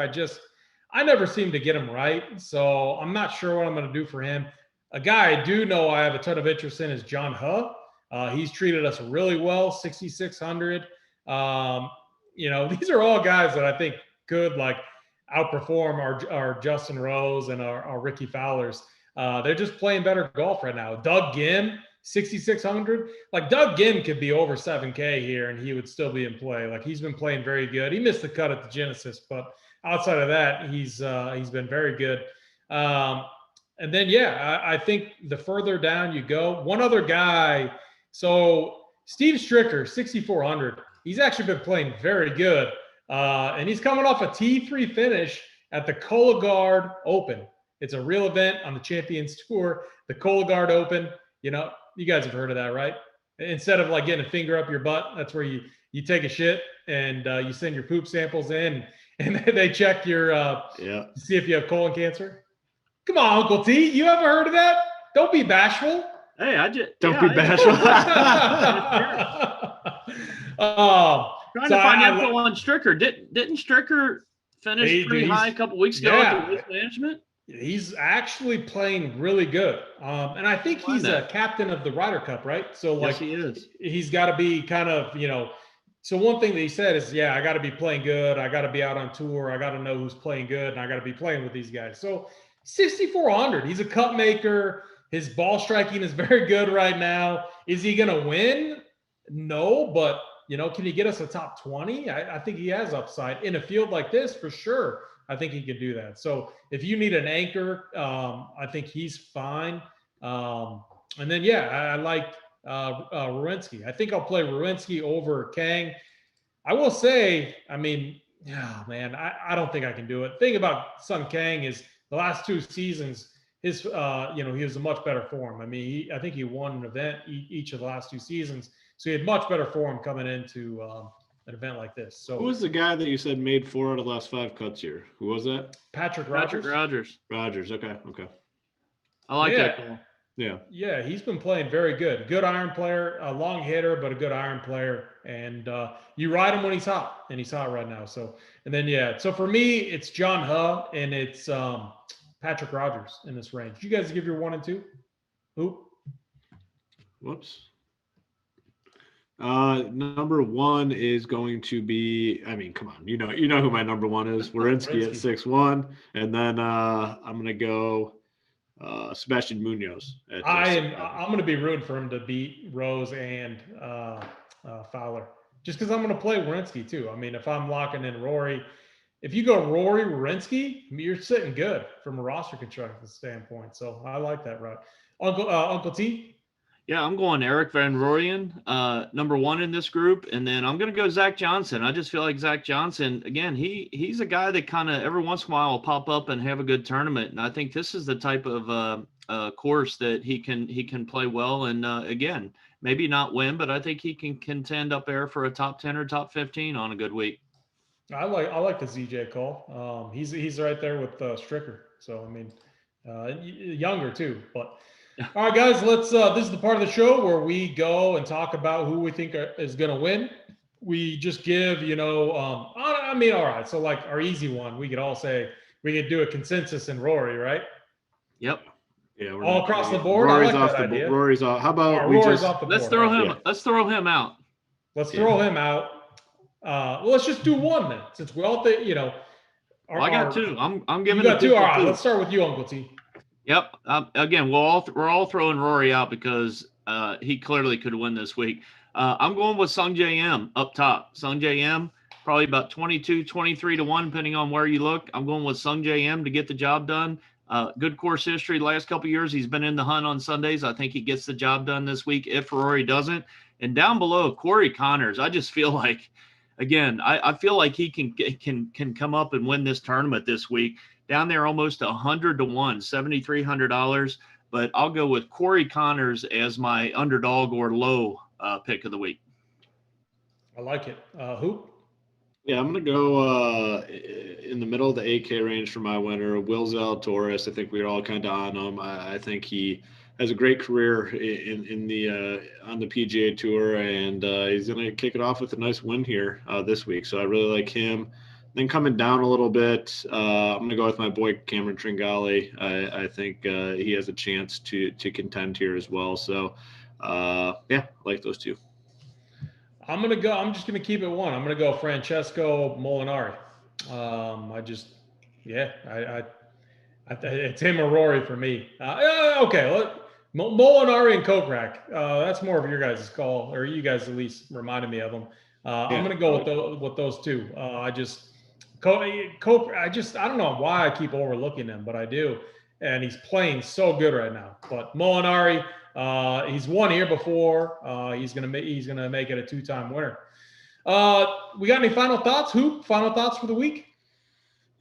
I never seem to get him right, so I'm not sure what I'm going to do for him. A guy I do know I have a ton of interest in is John Huh. He's treated us really well, 6,600. These are all guys that I think could, like, outperform our Justin Rose and our Ricky Fowlers. They're just playing better golf right now. Doug Gim, 6,600. Like, Doug Gim could be over 7K here, and he would still be in play. Like, he's been playing very good. He missed the cut at the Genesis, but outside of that, he's been very good. And then, I think the further down you go, one other guy. So Steve Stricker, 6,400. He's actually been playing very good. And he's coming off a T3 finish at the Cologuard Open. It's a real event on the Champions Tour, the Cologuard Open. You guys have heard of that, right? Instead of, like, getting a finger up your butt, that's where you take a shit and you send your poop samples in, and they check your see if you have colon cancer. Come on, Uncle T, you ever heard of that? Don't be bashful. Hey, don't be bashful. Trying to find info on Stricker. Didn't Stricker finish pretty high a couple weeks ago at the Waste Management? He's actually playing really good. And I think he's a captain of the Ryder Cup, right? So, like, yes, he is. He's got to be kind of, so one thing that he said is, I got to be playing good. I got to be out on tour. I got to know who's playing good, and I got to be playing with these guys. So 6,400, he's a cut maker. His ball striking is very good right now. Is he going to win? No, but, can he get us a top 20? I think he has upside in a field like this for sure. I think he can do that. So if you need an anchor, I think he's fine. And then, I like Rowinski. I think I'll play Rowinski over Kang. I will say, I don't think I can do it. Thing about Sung Kang is the last 2 seasons, he was a much better form. I think he won an event each of the last 2 seasons. So he had much better form coming into an event like this. So who was the guy that you said made 4 out of the last 5 cuts here? Who was that? Patrick Rogers. Rogers. Okay. I like that call. Yeah, he's been playing very good. Good iron player, a long hitter, but a good iron player. And you ride him when he's hot, and he's hot right now. So, and then, so for me, it's John Huh and it's Patrick Rogers in this range. Did you guys give your 1 and 2? Who? Whoops. Number 1 is going to be, I mean, come on, you know who my number 1 is. Werenski at 6-1. And then I'm going to go Sebastian Munoz. I'm going to be rooting for him to beat Rose and Fowler, just because I'm going to play Werenski too. I mean, if I'm locking in Rory, if you go Rory Werenski, you're sitting good from a roster construction standpoint. So I like that route. Uncle T. Yeah, I'm going Eric Van Rooyen, number 1 in this group, and then I'm going to go Zach Johnson. I just feel like Zach Johnson, again, he's a guy that kind of every once in a while will pop up and have a good tournament, and I think this is the type of course that he can play well, and again, maybe not win, but I think he can contend up there for a top 10 or top 15 on a good week. I like the ZJ call. He's right there with Stricker. So I mean, younger too, but. All right, guys, let's this is the part of the show where we go and talk about who we think is going to win. We just give, all right. So like our easy one, we could all say we could do a consensus in Rory, right? Yep. Yeah, all across the board. Rory's I like off that idea. Rory's off. How about Rory's off the board? Let's throw him. Yeah. Let's throw him out. Let's throw him out. Well, let's just do one then, since we all think, I got 2. I'm giving. You got 2. All right, let's start with you, Uncle T. Yep. Again, we're all throwing Rory out because he clearly could win this week. I'm going with Sung J M up top. Sung J M probably about 22, 23 to 1, depending on where you look. I'm going with Sung J M to get the job done. Good course history. Last couple of years, he's been in the hunt on Sundays. I think he gets the job done this week if Rory doesn't. And down below, Corey Connors. I just feel like, again, I feel like he can come up and win this tournament this week. Down there almost 100 to 1, $7,300. But I'll go with Corey Connors as my underdog or low pick of the week. I like it. Who? Yeah, I'm going to go in the middle of the 8K range for my winner, Will Zalatoris. I think we're all kind of on him. I think he has a great career in the on the PGA Tour, and he's going to kick it off with a nice win here this week. So I really like him. Then coming down a little bit, I'm going to go with my boy Cameron Tringali. I think he has a chance to contend here as well. So, I like those 2. I'm just going to keep it 1. I'm going to go Francesco Molinari. It's him or Rory for me. Okay, Molinari and Koch. That's more of your guys' call, or you guys at least reminded me of them. I'm going to go with those 2. Koch, I don't know why I keep overlooking him, but I do. And he's playing so good right now. But Molinari, he's won here before. He's gonna make it a 2-time winner. We got any final thoughts? Final thoughts for the week?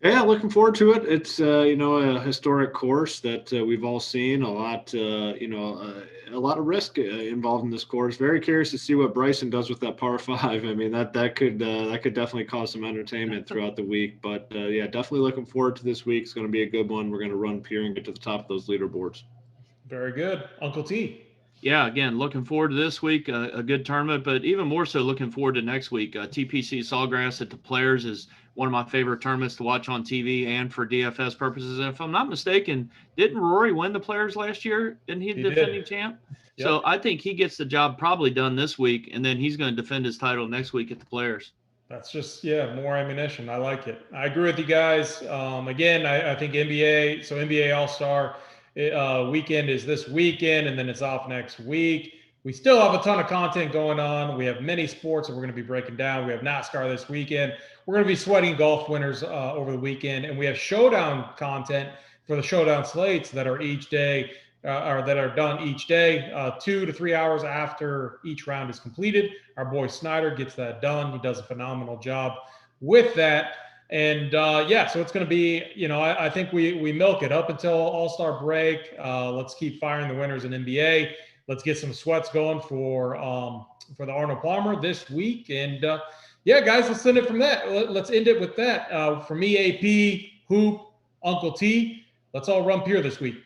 Yeah, looking forward to it. It's a historic course that we've all seen. A lot of risk involved in this course. Very curious to see what Bryson does with that par 5. I mean, that could definitely cause some entertainment throughout the week. But definitely looking forward to this week. It's going to be a good one. We're going to run Pier and get to the top of those leaderboards. Very good, Uncle T. Yeah, again, looking forward to this week, a good tournament, but even more so looking forward to next week. TPC Sawgrass at the Players is one of my favorite tournaments to watch on TV and for DFS purposes. And if I'm not mistaken, didn't Rory win the Players last year? Isn't he the defending champ? Yep. So I think he gets the job probably done this week, and then he's going to defend his title next week at the Players. That's just, more ammunition. I like it. I agree with you guys. Again, I think NBA All-Star weekend is this weekend, and then it's off next week. We still have a ton of content going on. We have many sports that we're going to be breaking down. We have NASCAR this weekend. We're going to be sweating golf winners over the weekend, and we have Showdown content for the Showdown slates that are each day or that are done each day, 2 to 3 hours after each round is completed. Our boy Snyder gets that done. He does a phenomenal job with that. And so it's going to be, I think we milk it up until All-Star break. Let's keep firing the winners in NBA. Let's get some sweats going for the Arnold Palmer this week. And guys, let's end it from that. Let's end it with that. For me, AP, Hoop, Uncle T, let's all run Pier this week.